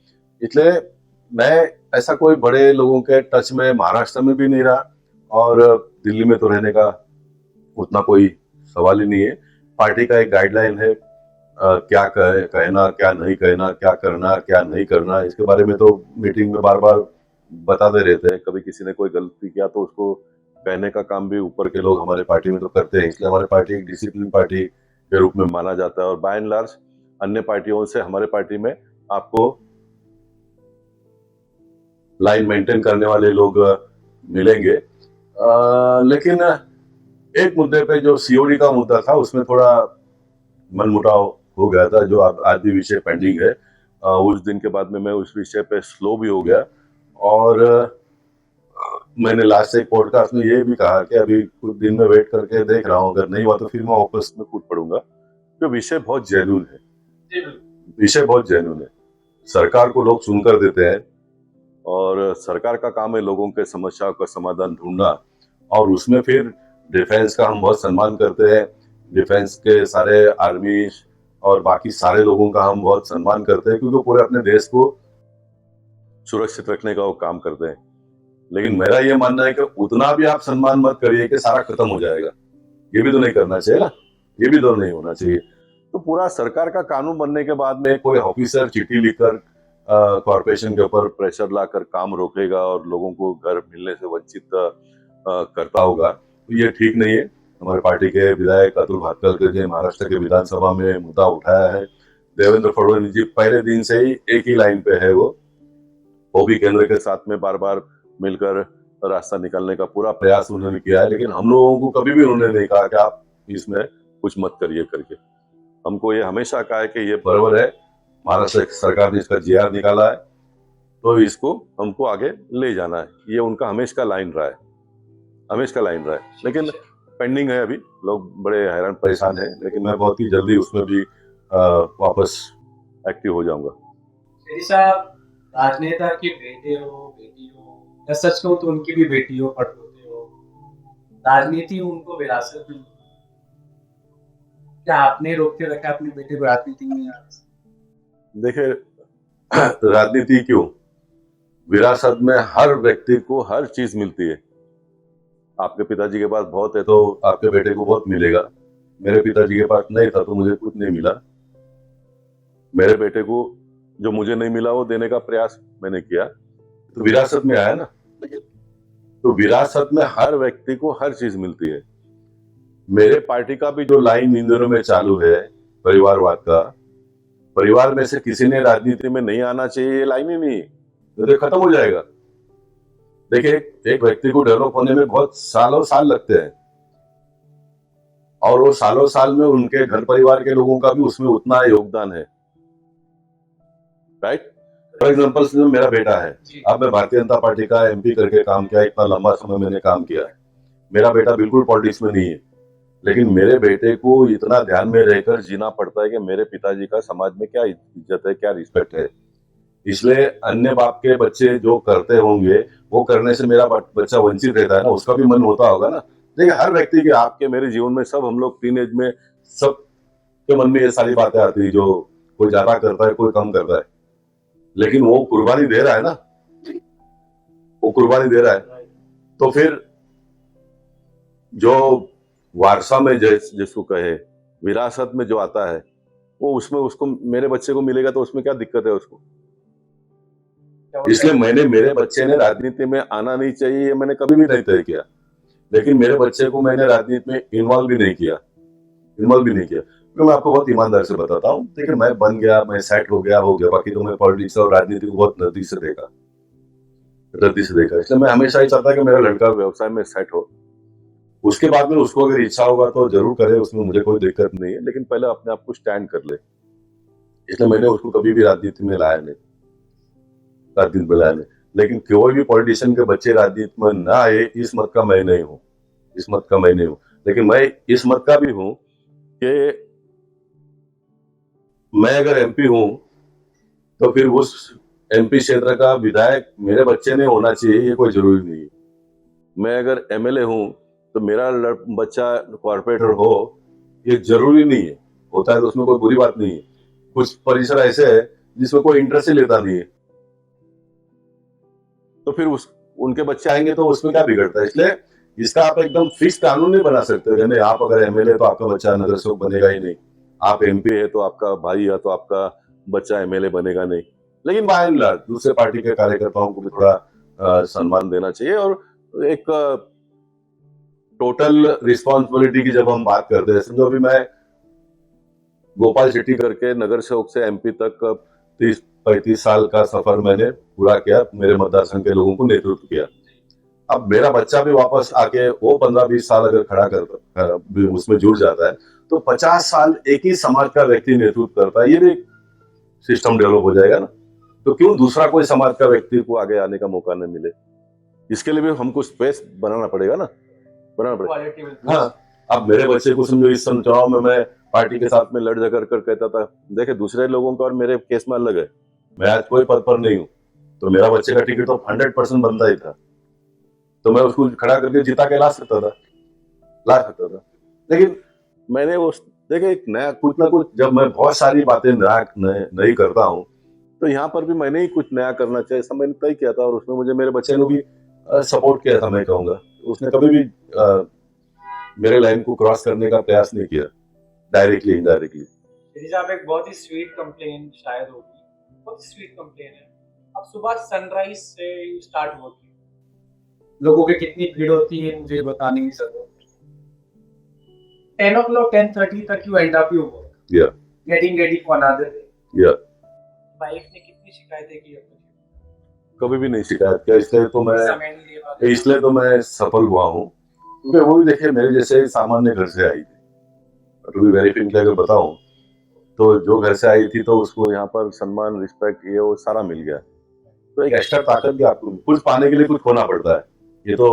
इसलिए मैं ऐसा कोई बड़े लोगों के टच में महाराष्ट्र में भी नहीं रहा और दिल्ली में तो रहने का उतना कोई सवाल ही नहीं है। पार्टी का एक गाइडलाइन है, क्या कहना, क्या नहीं कहना, क्या करना, क्या नहीं करना, इसके बारे में तो मीटिंग में बार बार बताते रहते हैं। कभी किसी ने कोई गलती किया तो उसको कहने का काम भी ऊपर के लोग हमारे पार्टी में तो करते हैं। इसलिए हमारे पार्टी एक डिसिप्लिन पार्टी के रूप में माना जाता है। और बाय एंड लार्ज अन्य पार्टियों से हमारे पार्टी में आपको लाइन मेंटेन करने वाले लोग मिलेंगे। लेकिन एक मुद्दे पे जो सीओडी का मुद्दा था उसमें थोड़ा मनमुटाव हो गया था, जो आज भी विषय पेंडिंग है। उस दिन के बाद में मैं उस विषय पे स्लो भी हो गया। और मैंने लास्ट एक पॉडकास्ट में ये भी कहा कि अभी कुछ दिन में वेट करके देख रहा हूँ, अगर नहीं हुआ तो फिर मैं वापस में कूद पड़ूंगा। जो विषय बहुत जेन्युइन है, विषय बहुत जेन्युइन है। सरकार को लोग सुनकर देते हैं और सरकार का काम है लोगों के समस्याओं का समाधान ढूंढना। और उसमें फिर डिफेंस का हम बहुत सम्मान करते हैं। डिफेंस के सारे आर्मी और बाकी सारे लोगों का हम बहुत सम्मान करते हैं, क्योंकि पूरे अपने देश को सुरक्षित रखने का वो काम करते हैं। लेकिन मेरा ये मानना है कि उतना भी आप सम्मान मत करिए कि सारा खत्म हो जाएगा। ये भी तो नहीं करना चाहिए ना, ये भी तो नहीं होना चाहिए। तो पूरा सरकार का कानून बनने के बाद में कोई ऑफिसर चिट्ठी लिखकर कॉर्पोरेशन के ऊपर प्रेशर लाकर काम रोकेगा और लोगों को घर मिलने से वंचित करता होगा, तो ये ठीक नहीं है। हमारे पार्टी के विधायक अतुल भातखल ने महाराष्ट्र के विधानसभा में मुद्दा उठाया है। देवेंद्र फडणवीस जी पहले दिन से ही एक ही लाइन पे है, वो भी केंद्र के साथ में बार बार मिलकर रास्ता निकालने का पूरा प्रयास उन्होंने किया है। लेकिन हम लोगों को कभी भी उन्होंने नहीं कहा कि आप इसमें कुछ मत करिए करके। हमको ये हमेशा कहा है कि ये बराबर है, महाराष्ट्र सरकार ने इसका जीआर निकाला है तो इसको हमको आगे ले जाना है। ये उनका हमेशा का लाइन रहा है, हमेशा का लाइन रहा है। लेकिन पेंडिंग है, अभी लोग बड़े हैरान परेशान हैं, लेकिन मैं बहुत ही जल्दी उसमें भी वापस एक्टिव हो जाऊंगा। यदि साहब राजनेता के बेटे हो, बेटी हो, या सच कहूं तो उनकी भी बेटी हो, पटोते हो, राजनीति उनको विरासत में, क्या आपने रोक के रखा अपने बेटे को राजनीति में? देखिए, राजनीति क्यों, विरासत में हर व्यक्ति को हर चीज मिलती है। आपके पिताजी के पास बहुत है तो आपके बेटे को बहुत मिलेगा। मेरे पिताजी के पास नहीं था तो मुझे कुछ नहीं मिला। मेरे बेटे को जो मुझे नहीं मिला वो देने का प्रयास मैंने किया, तो विरासत में आया ना। तो विरासत में हर व्यक्ति को हर चीज मिलती है। मेरे पार्टी का भी जो लाइन इन दिनों में चालू है परिवारवाद का, परिवार में से किसी ने राजनीति में नहीं आना चाहिए, ये लाइन ही नहीं, तो खत्म हो जाएगा। देखिए, एक व्यक्ति को डेवलप होने में बहुत सालों साल लगते हैं और वो सालों साल में उनके घर परिवार के लोगों का भी उसमें उतना योगदान है, राइट। फॉर एग्जाम्पल मेरा बेटा है, अब मैं भारतीय जनता पार्टी का एमपी करके काम किया, इतना लंबा समय मैंने काम किया है। मेरा बेटा बिल्कुल पॉलिटिक्स में नहीं है, लेकिन मेरे बेटे को इतना ध्यान में रहकर जीना पड़ता है कि मेरे पिताजी का समाज में क्या इज्जत है, क्या रिस्पेक्ट है। इसलिए अन्य बाप के बच्चे जो करते होंगे वो करने से मेरा बच्चा वंचित रहता है ना, उसका भी मन होता होगा ना। देखिए, हर व्यक्ति के, आपके मेरे जीवन में सब, हम लोग टीनेज में सब के मन में ये सारी बातें आती है, जो कोई ज्यादा करता है, कोई कम करता है, लेकिन वो कुर्बानी दे रहा है ना, वो कुर्बानी दे रहा है। तो फिर जो वारसा में जिसको कहे विरासत में जो आता है वो उसमें उसको, मेरे बच्चे को मिलेगा तो उसमें क्या दिक्कत है उसको। इसलिए मेरे बच्चे ने राजनीति में आना नहीं चाहिए, ये मैंने कभी भी नहीं तय किया। लेकिन मेरे बच्चे को मैंने राजनीति में इन्वॉल्व भी नहीं किया। तो मैं आपको बहुत ईमानदार से बताता हूँ, देखिए मैं बन गया, मैं सेट हो गया, बाकी तो मैं पॉलिटिक्स और राजनीति को बहुत नजदीक से देखा। इसलिए मैं हमेशा ही चाहता कि मेरा लड़का व्यवसाय में सेट हो। उसके बाद में उसको अगर इच्छा होगा तो जरूर करे, उसमें मुझे कोई दिक्कत नहीं है, लेकिन पहले अपने आप को स्टैंड कर ले। इसलिए मैंने उसको कभी भी राजनीति में लाया नहीं। लेकिन कोई भी पॉलिटिशियन के बच्चे राजनीति में ना आए, इस मत का मैं नहीं हूँ। लेकिन मैं इस मत का भी हूँ कि मैं अगर एमपी हूं तो फिर उस एमपी क्षेत्र का विधायक मेरे बच्चे ने होना चाहिए, ये कोई जरूरी नहीं है। मैं अगर एमएलए हूं तो मेरा बच्चा कॉर्पोरेटर हो, ये जरूरी नहीं है। होता है तो उसमें कोई बुरी बात नहीं है। कुछ परिसर ऐसे है जिसमें कोई इंटरेस्ट ही लेता नहीं है, तो फिर उनके बच्चे आएंगे तो उसमें क्या बिगड़ता है। इसलिए इसका आप एकदम फिक्स कानून नहीं बना सकते। आप अगर एमएलए तो आपका बच्चा नगर सेवक बनेगा ही नहीं, आप एमपी है तो आपका भाई या तो आपका बच्चा एमएलए बनेगा नहीं। लेकिन बाय एंड लार्ज दूसरे पार्टी के कार्यकर्ताओं को भी थोड़ा सम्मान देना चाहिए। और एक टोटल रिस्पॉन्सिबिलिटी की जब हम बात करते हैं, समझो अभी मैं गोपाल शेट्टी करके नगर सेवक से एमपी तक 30-35 साल का सफर मैंने पूरा किया, मेरे मतदार संघ के लोगों को नेतृत्व किया। अब मेरा बच्चा भी वापस आके वो 15-20 साल अगर खड़ा करता उसमें जुड़ जाता है तो 50 साल एक ही समाज का व्यक्ति नेतृत्व करता है, ये भी सिस्टम डेवलप हो जाएगा ना। तो क्यों दूसरा कोई समाज का व्यक्ति को आगे आने का मौका न मिले? इसके लिए भी हमको स्पेस बनाना पड़ेगा ना, बनाना पड़ेगा। हाँ, अब मेरे बच्चे को समझो इस चुनाव में मैं पार्टी के साथ में लड़ झगड़ कर कहता था, देखे दूसरे लोगों का और मेरे केस में अलग है, मैं आज कोई पद पर नहीं हूँ, तो मेरा बच्चे का टिकट तो 100% बनता ही था, तो मैं उसको खड़ा करके जिता के ला सकता था। लेकिन मैंने वो देखे एक नया कुछ ना कुछ, जब मैं बहुत सारी बातें नई करता हूँ तो यहाँ पर भी मैंने ही कुछ नया करना चाहिए, ऐसा मैंने तय किया था। और उसमें मुझे मेरे बच्चे ने भी सपोर्ट किया था, मैं कहूँगा उसने कभी भी मेरे लाइन को क्रॉस करने का प्रयास नहीं किया, डायरेक्टली इनडायरेक्टली। आप एक बहुत ही स्वीट कंप्लेन शायद होगी, बहुत स्वीट कंप्लेन है। अब सुबह सनराइज से स्टार्ट होती है, लोगों की कितनी भीड़ होती है मुझे बता नहीं सकता। 10 o'clock 10:30 तक you end up your work, Yeah. getting ready for another day. Yeah. Wife ने कितनी शिकायतें की अपनी? कभी भी नहीं शिकायत किया, इसलिए तो मैं सफल हुआ हूँ, क्योंकि वो भी देखिए मेरे जैसे सामान्य घर से आई थी। टू बी वेरी फ्रैंकली अगर बताऊं तो जो घर से आई थी तो उसको यहाँ पर सम्मान, रिस्पेक्ट, ये वो सारा मिल गया। तो एक एक्स्ट्रा ताकत भी आपको कुछ पाने के लिए कुछ खोना पड़ता है, ये तो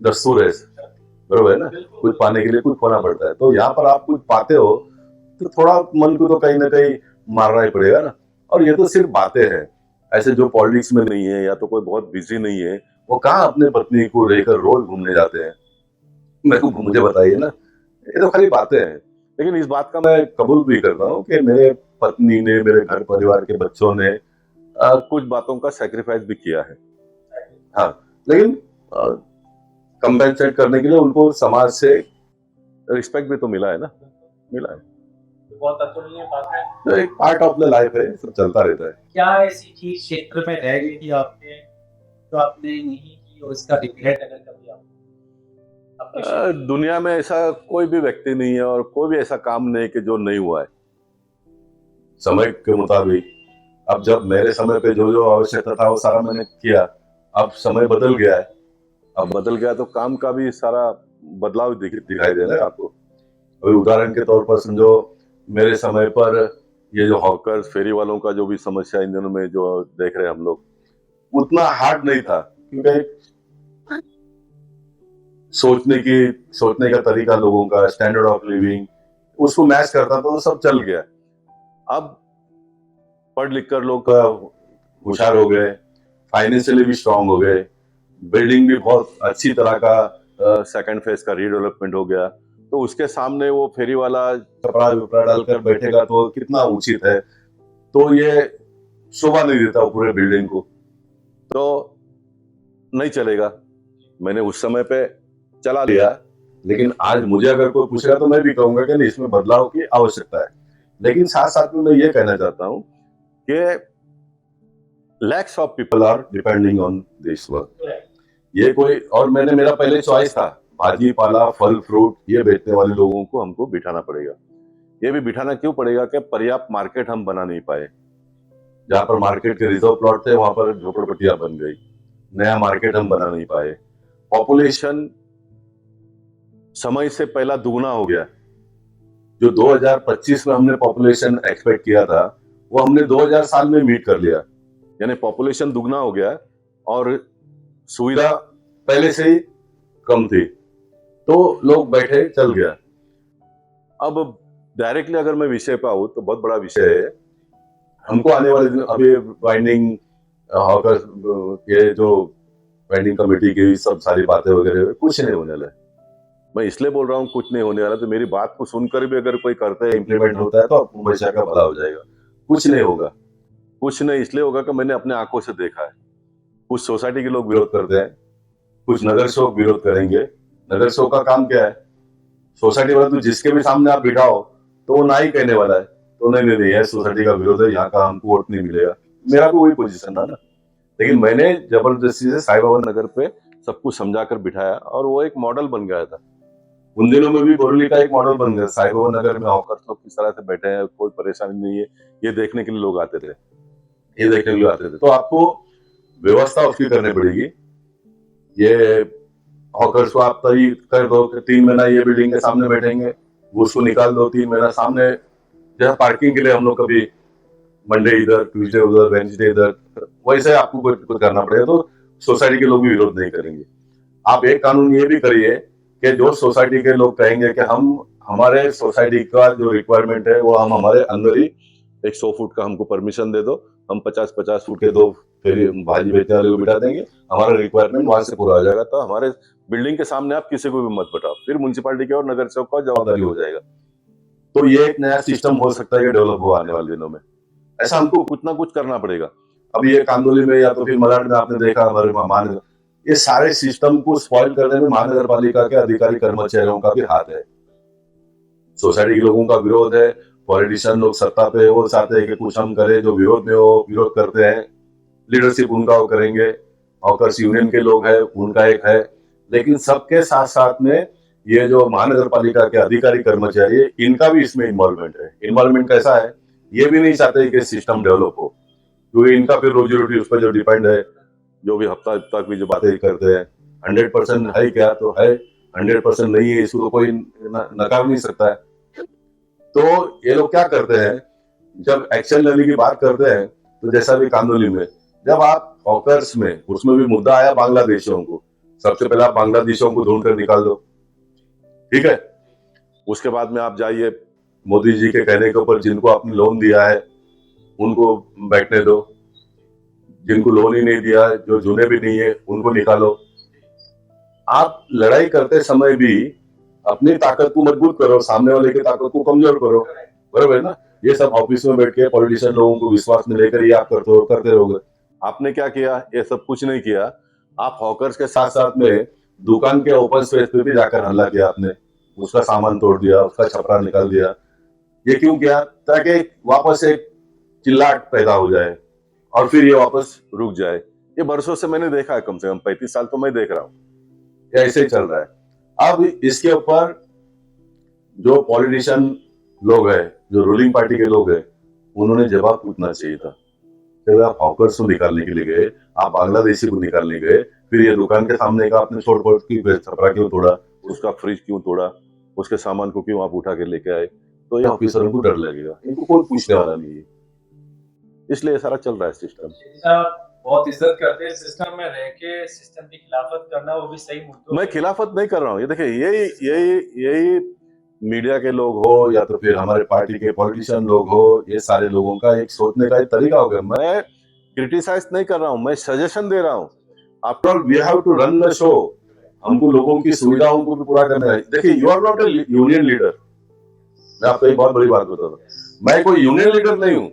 दस्तूर है, बरोबर है ना, कुछ पाने के लिए कुछ खोना पड़ता है। तो यहाँ पर आप कुछ पाते हो तो थोड़ा मन को तो कहीं ना कहीं मारना ही पड़ेगा ना। और ये तो सिर्फ बातें हैं, ऐसे जो पॉलिटिक्स में नहीं है या तो कोई बहुत बिजी नहीं है, वो कहाँ अपने पत्नी को लेकर रोज घूमने जाते हैं, मुझे बताइए ना। ये तो खाली बातें हैं। लेकिन इस बात का मैं कबूल भी करता हूँ कि मेरे पत्नी ने, मेरे घर परिवार के बच्चों ने कुछ बातों का सेक्रीफाइस भी किया है। हाँ, लेकिन कंपेंसेट करने के लिए उनको समाज से रिस्पेक्ट भी तो मिला है ना, मिला है। बहुत अतुलनीय बात है, तो एक पार्ट ऑफ द लाइफ है, सब चलता रहता है। क्या ऐसी चीज क्षेत्र में रह गई थी आपने तो आपने नहीं की और उसका रिग्रेट अगर कभी आप दुनिया में ऐसा कोई भी व्यक्ति नहीं है और कोई भी ऐसा काम नहीं कि जो नहीं हुआ है समय के मुताबिक। अब जब मेरे समय पे जो जो आवश्यकता था वो सारा मैंने किया, अब समय बदल गया है, अब बदल गया तो काम का भी सारा बदलाव दिखाई दे रहा है आपको। अभी उदाहरण के तौर पर समझो मेरे समय पर ये जो हॉकर्स, फेरी वालों का जो भी समस्या इन दिनों में जो देख रहे हैं हम लोग, उतना हार्ड नहीं था, क्योंकि सोचने का तरीका लोगों का, स्टैंडर्ड ऑफ लिविंग उसको मैच करता था तो सब चल गया। अब पढ़ लिख कर लोग होशियार हो गए, फाइनेंशियली भी स्ट्रांग हो गए, बिल्डिंग भी बहुत अच्छी तरह का सेकंड फेज का रीडेवलपमेंट हो गया, तो उसके सामने वो फेरी वाला कपड़ा विपड़ा डालकर बैठेगा तो कितना उचित है, तो ये शोभा नहीं देता वो पूरे बिल्डिंग को, तो नहीं चलेगा। मैंने उस समय पे चला लिया, लेकिन आज मुझे अगर कोई पूछेगा तो मैं भी कहूंगा कि नहीं, इसमें बदलाव की आवश्यकता है। लेकिन साथ साथ में मैं ये कहना चाहता हूं कि lakhs of people are depending on this work. ये कोई और मेरा पहले चॉइस था, भाजी पाला, फल फ्रूट ये बेचने वाले लोगों को हमको बिठाना पड़ेगा। ये भी बिठाना क्यों पड़ेगा कि पर्याप्त मार्केट हम बना नहीं पाए। जहां पर मार्केट के रिजर्व प्लॉट थे वहां पर झोपड़पट्टियां बन गई, नया मार्केट हम बना नहीं पाए। पॉपुलेशन समय से पहला दुगना हो गया। जो 2025 में हमने पॉपुलेशन एक्सपेक्ट किया था वो हमने 2000 साल में मीट कर लिया, यानी पॉपुलेशन दुगना हो गया और सुविधा पहले से ही कम थी, तो लोग बैठे चल गया। अब डायरेक्टली अगर मैं विषय पे आऊं तो बहुत बड़ा विषय है। हमको आने वाले दिन अभी बाइंडिंग ये जो बाइंडिंग कमेटी की सब सारी बातें वगैरह कुछ नहीं होने वाला है। मैं इसलिए बोल रहा हूँ कुछ नहीं होने वाला, तो मेरी बात को सुनकर भी अगर कोई करता है, इम्प्लीमेंट होता है तो हमेशा का भला हो जाएगा। कुछ नहीं होगा, कुछ नहीं इसलिए होगा कि मैंने अपने आंखों से देखा है। कुछ सोसाइटी के लोग विरोध करते हैं, कुछ नगर सेवक विरोध करेंगे। नगर सेवक का काम क्या है? सोसाइटी वाले तो जिसके भी सामने आप बिठाओ तो वो ना ही कहने वाला है, तो नहीं नहीं नहीं, यह सोसाइटी का विरोध है, यहाँ का हमको वोट नहीं मिलेगा। मेरा भी वही पोजीशन था ना, लेकिन मैंने जबरदस्ती से साई बाबा नगर पे सब कुछ समझाकर बिठाया और वो एक मॉडल बन गया था। उन दिनों में भी बोरली का एक मॉडल बन गया, साई बाबा नगर में हॉकर्स लोग किस तरह से बैठे हैं, कोई परेशानी नहीं है, ये देखने के लिए लोग आते थे, ये देखने के लिए आते थे। तो आपको व्यवस्था उसकी करनी पड़ेगी। ये हॉकर्स को आप तय कर दो कि 3 महीना ये बिल्डिंग के सामने बैठेंगे, उसको निकाल दो 3 महीना सामने, जैसे पार्किंग के लिए हम लोग कभी मंडे इधर, ट्यूसडे उधर, वेंसडे इधर, वैसे आपको कुछ करना पड़ेगा, तो सोसाइटी के लोग भी विरोध नहीं करेंगे। आप एक कानून ये भी करिए कि जो सोसाइटी के लोग कहेंगे कि हम हमारे सोसाइटी का जो रिक्वायरमेंट है वो हम हमारे अंदर ही एक 100 फुट का हमको परमिशन दे दो, हम 50-50 फुट के 2 फेरी भाजी बेचने वाले को बिठा देंगे, हमारा रिक्वायरमेंट वहां से पूरा हो जाएगा। तो हमारे बिल्डिंग के सामने आप किसी को भी मत बैठाओ, फिर म्यूनसिपालिटी की और नगर सेवक का जवाबदारी हो जाएगा। तो ये एक नया सिस्टम हो सकता है कि डेवलप हो आने वाले दिनों में। ऐसा हमको कुछ ना कुछ करना पड़ेगा। अभी ये कांदोली में या तो फिर मलाड में आपने देखा हमारे महानगर, ये सारे सिस्टम को स्पॉइल करने में महानगर पालिका के अधिकारी कर्मचारियों का भी हाथ है। सोसाइटी के लोगों का विरोध है, पॉलिटिशियन लोग सत्ता पे वो चाहते हैं कि कुछ हम करें, जो विरोध में वो विरोध करते हैं, लीडरशिप उनका वो करेंगे, हॉकर्स यूनियन के लोग हैं उनका एक है, लेकिन सबके साथ साथ में ये जो महानगर पालिका के अधिकारी कर्मचारी इनका भी इसमें इन्वॉल्वमेंट है। इन्वॉल्वमेंट कैसा है, ये भी नहीं चाहते कि सिस्टम डेवलप हो, क्योंकि इनका फिर रोजी रोटी उस पर जो डिपेंड है, जो भी हफ्ता तक भी जो बातें करते हैं, 100% है क्या तो है, 100% नहीं है इसको तो कोई नकार नहीं सकता है। तो ये लोग क्या करते हैं, जब एक्शन लेने की बात करते हैं, तो जैसा भी कांदोली में जब आप हॉकर्स में उसमें भी मुद्दा आया बांग्लादेशियों को, सबसे पहले आप बांग्लादेशियों को ढूंढ कर निकाल दो, ठीक है। उसके बाद में आप जाइए मोदी जी के कहने के ऊपर जिनको आपने लोन दिया है उनको बैठने दो, जिनको लोन ही नहीं दिया, जो जुने भी नहीं है उनको निकालो। आप लड़ाई करते समय भी अपनी ताकत को मजबूत करो, सामने वाले की ताकत को कमजोर करो, बराबर है ना। ये सब ऑफिस में बैठ के पॉलिटिशियन लोगों को विश्वास में लेकर ये आप करते रहोगे। आपने क्या किया, ये सब कुछ नहीं किया। आप हॉकर्स के साथ साथ में दुकान के ओपन स्पेस पे भी जाकर हमला किया, आपने उसका सामान तोड़ दिया, उसका छपरा निकाल दिया। ये क्यों किया, ताकि वापस एक चिल्लाहट पैदा हो जाए और फिर ये वापस रुक जाए। ये बरसों से मैंने देखा है, कम से कम 35 साल तो मैं देख रहा हूँ, ये ऐसे ही चल रहा है। अब इसके ऊपर जो पॉलिटिशियन लोग हैं, जो रूलिंग पार्टी के लोग हैं, उन्होंने जवाब पूछना चाहिए था। जब आप हॉकर्स को निकालने के लिए गए, आप बांग्लादेशी को निकालने गए, फिर ये दुकान के सामने का आपने छोड़ की छपरा क्यों तोड़ा, उसका फ्रिज क्यों तोड़ा, उसके सामान को क्यों आप उठा के लेके आए, तो ये ऑफिसरों को डर लगेगा, इनको कोई पूछने वाला नहीं है। इसलिए सारा चल रहा है सिस्टम। बहुत इज्जत करते हैं सिस्टम में रह के, सिस्टम की खिलाफत करना वो भी सही मुद्दों। मैं खिलाफत नहीं कर रहा हूँ, ये देखिए यही मीडिया के लोग हो या तो फिर हमारे पार्टी के पॉलिटिशियन लोग हो, ये सारे लोगों का एक सोचने का एक तरीका हो गया। मैं क्रिटिसाइज नहीं कर रहा हूँ, मैं सजेशन दे रहा हूँ। After all we have to run the show, हमको लोगों की सुविधाओं को भी पूरा करना है। देखिए, you are not a union leader. मैं आपको एक बहुत बड़ी बात बता रहा हूँ, मैं कोई यूनियन लीडर नहीं हूँ।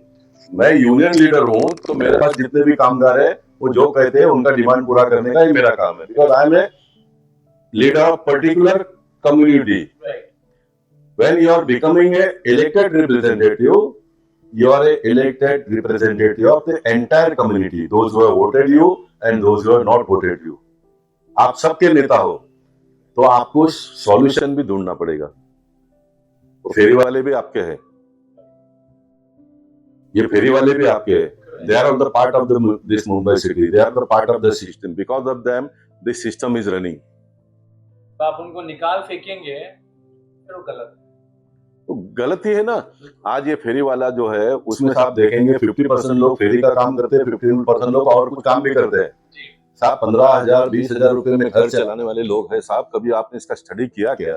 मैं यूनियन लीडर हूँ तो मेरे पास जितने भी कामगार है वो जो कहते हैं उनका डिमांड पूरा करने का ही मेरा काम है, because I am a leader of particular community. When you are becoming a elected representative, you are a elected representative of the entire community, those who have voted you and those who have not voted you. आप सबके नेता हो, तो आपको solution भी ढूंढना पड़ेगा। तो फेरी वाले भी आपके हैं, ये फेरी वाले भी आपके हैं। They are the part of this Mumbai city. They are the part of the system. Because of them, this system is running. तो आप उनको निकाल फेंकेंगे फिर वो गलत, तो गलत ही है ना। आज ये फेरी वाला जो है उसमें आप देखेंगे 50% लोग फेरी का काम करते हैं, 50% लोग और कुछ काम भी करते हैं। साहब 15,000 20,000 रुपए में घर चलाने वाले लोग हैं साहब, कभी आपने इसका स्टडी किया क्या?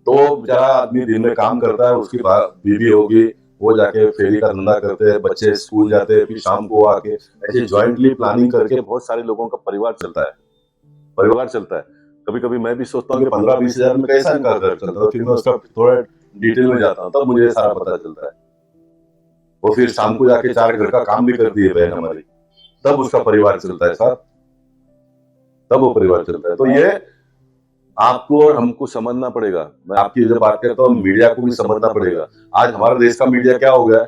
तो बेचारा आदमी दिन में काम करता है, उसकी बीवी होगी, वो जाके फेरी का धंधा करते हैं, बच्चे स्कूल जाते हैं, फिर शाम को आके ऐसे ज्वाइंटली प्लानिंग करके बहुत सारे लोगों का परिवार चलता है। कभी कभी मैं भी सोचता हूँ कि 15-20 हजार में कैसा इनका घर चलता है, फिर मैं उसका थोड़ा डिटेल में जाता हूँ, तब मुझे सारा पता चलता है। वो फिर शाम को जाके 4 घर का काम भी करती है बहन हमारी, तब उसका परिवार चलता है साहब, तब वो परिवार चलता है। तो ये आपको और हमको समझना पड़ेगा। मैं आपकी जब बात करता हूँ, मीडिया को भी समझना पड़ेगा। आज हमारे देश का मीडिया क्या हो गया है,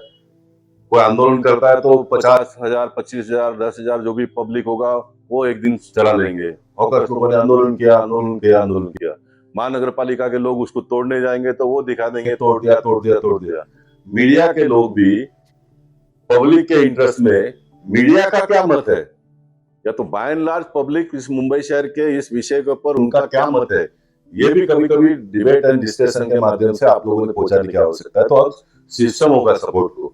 कोई आंदोलन करता है तो 50,000, 25,000, 10,000 जो भी पब्लिक होगा वो एक दिन चला लेंगे और उसको बोले आंदोलन किया, आंदोलन किया, आंदोलन किया। महानगर पालिका के लोग उसको तोड़ने जाएंगे तो वो दिखा देंगे तोड़ दिया, तोड़ दिया, तोड़ दिया। मीडिया के लोग भी पब्लिक के इंटरेस्ट में मीडिया का क्या मत है, या तो बाय एंड लार्ज पब्लिक इस मुंबई शहर के इस विषय के ऊपर उनका क्या मत है, ये भी कभी कभी डिबेट एंड डिस्कशन के माध्यम से आप लोगों ने पहुंचाने की आवश्यकता है। तो अब सिस्टम होगा सपोर्ट को।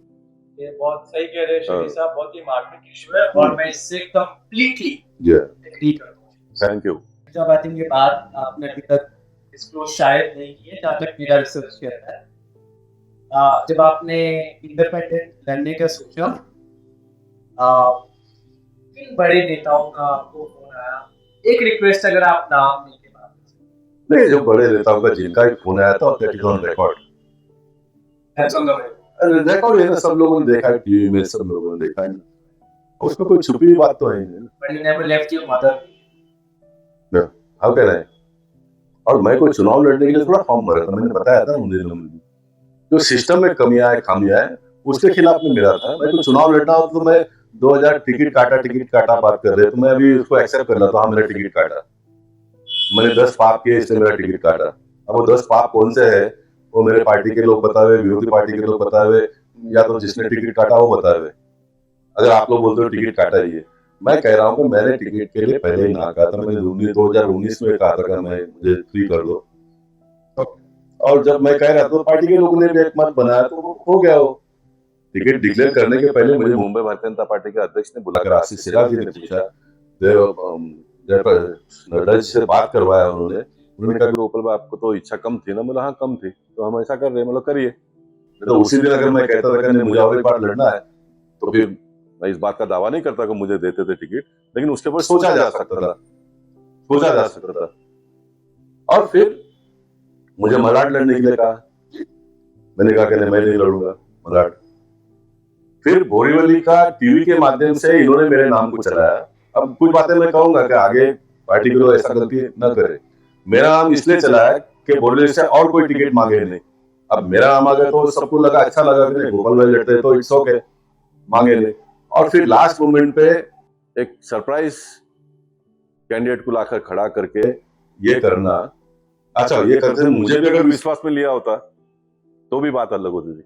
ये बहुत सही कह रहे हैं शेट्टी साहब, बहुत ही मार्मिक इशू है और मैं इससे कंप्लीटली एग्री करता हूँ। Thank you. जब आई थिंक ये बात आपने अभी तक इसको शायद नहीं की है, जहाँ तक मेरा रिसर्च कहता है, जब आपने इंडिपेंडेंट लड़ने का सोचा, किन बड़े नेताओं का आपको फोन आया? एक रिक्वेस्ट, अगर आप नाम लेके बात करें। नहीं, जो बड़े नेताओं का जिनका भी फोन आया था that is on record. Record है ना, सब लोगों ने देखा है, टीवी में सब लोगों ने देखा है, उसमें कोई छुपी हुई बात तो है नहीं। But you never left your mother. How can I? और मैं कोई चुनाव लड़ने के लिए थोड़ा फॉर्म भरा था, मैंने बताया था उन दिनों में जो सिस्टम में कमियां है, खामियां है, उसके खिलाफ में मेरा था। मैं तो चुनाव लड़ना हो तो मैं 2000 टिकट काटा बात कर रहे, तो मैं अभी उसको एक्सेप्ट कर लेता हूँ, मेरा टिकट काटा, मैंने 10 पाप किए इसलिए मेरा टिकट काटा। अब वो 10 पाप कौन से है वो मेरे पार्टी के लोग बतावे, विरोधी पार्टी के लोग बतावे, या तो जिसने टिकट काटा वो बतावे। अगर आप लोग बोलते हो टिकट काटा ही है, मैं कह रहा हूँ कि मैंने टिकट के लिए पहले ही ना कहा था। मैंने 2019 में कहा था कि मैं मुझे फ्री कर दो, और जब मैं कह रहा था तो पार्टी के लोगों ने भी एक मत बनाया तो हो गया। वो टिकट डिक्लेयर करने के पहले मुझे मुंबई भारतीय जनता पार्टी के अध्यक्ष ने बुलाकर आशीष सिराज जी ने पूछा, नड्डा जी से बात करवाया उन्होंने कहा गोपाल भाई आपको तो इच्छा कम थी ना? बोला हाँ कम थी, तो हम ऐसा कर रहे हैं, मतलब करिए। तो उसी दिन अगर मैं कहता था कि मुझे और एक बार लड़ना है, तो फिर मैं इस बात का दावा नहीं करता कि मुझे देते थे टिकट, लेकिन उसके ऊपर सोचा जा सकता था। और फिर मुझे मलाड लड़ने के लिए कहा, मैंने कहा कि मैं नहीं लड़ूंगा मलाड। फिर बोरीवली का टीवी के माध्यम से इन्होंने मेरे नाम को चलाया। अब कुछ बातें मैं कहूंगा कि आगे पार्टी के लोग ऐसा गलती न करे। मेरा नाम इसलिए चला है कि बोरीवली से और कोई टिकट मांगे नहीं। अब मेरा नाम आ गया तो सबको लगा, अच्छा लगा कि गोपाल भाई लड़ते तो इट्स ओके, मांगे नहीं। और फिर लास्ट मोमेंट पे एक सरप्राइज कैंडिडेट को लाकर खड़ा करके ये करना, अच्छा ये करते मुझे भी अगर विश्वास में लिया होता तो भी बात अलग होती थी।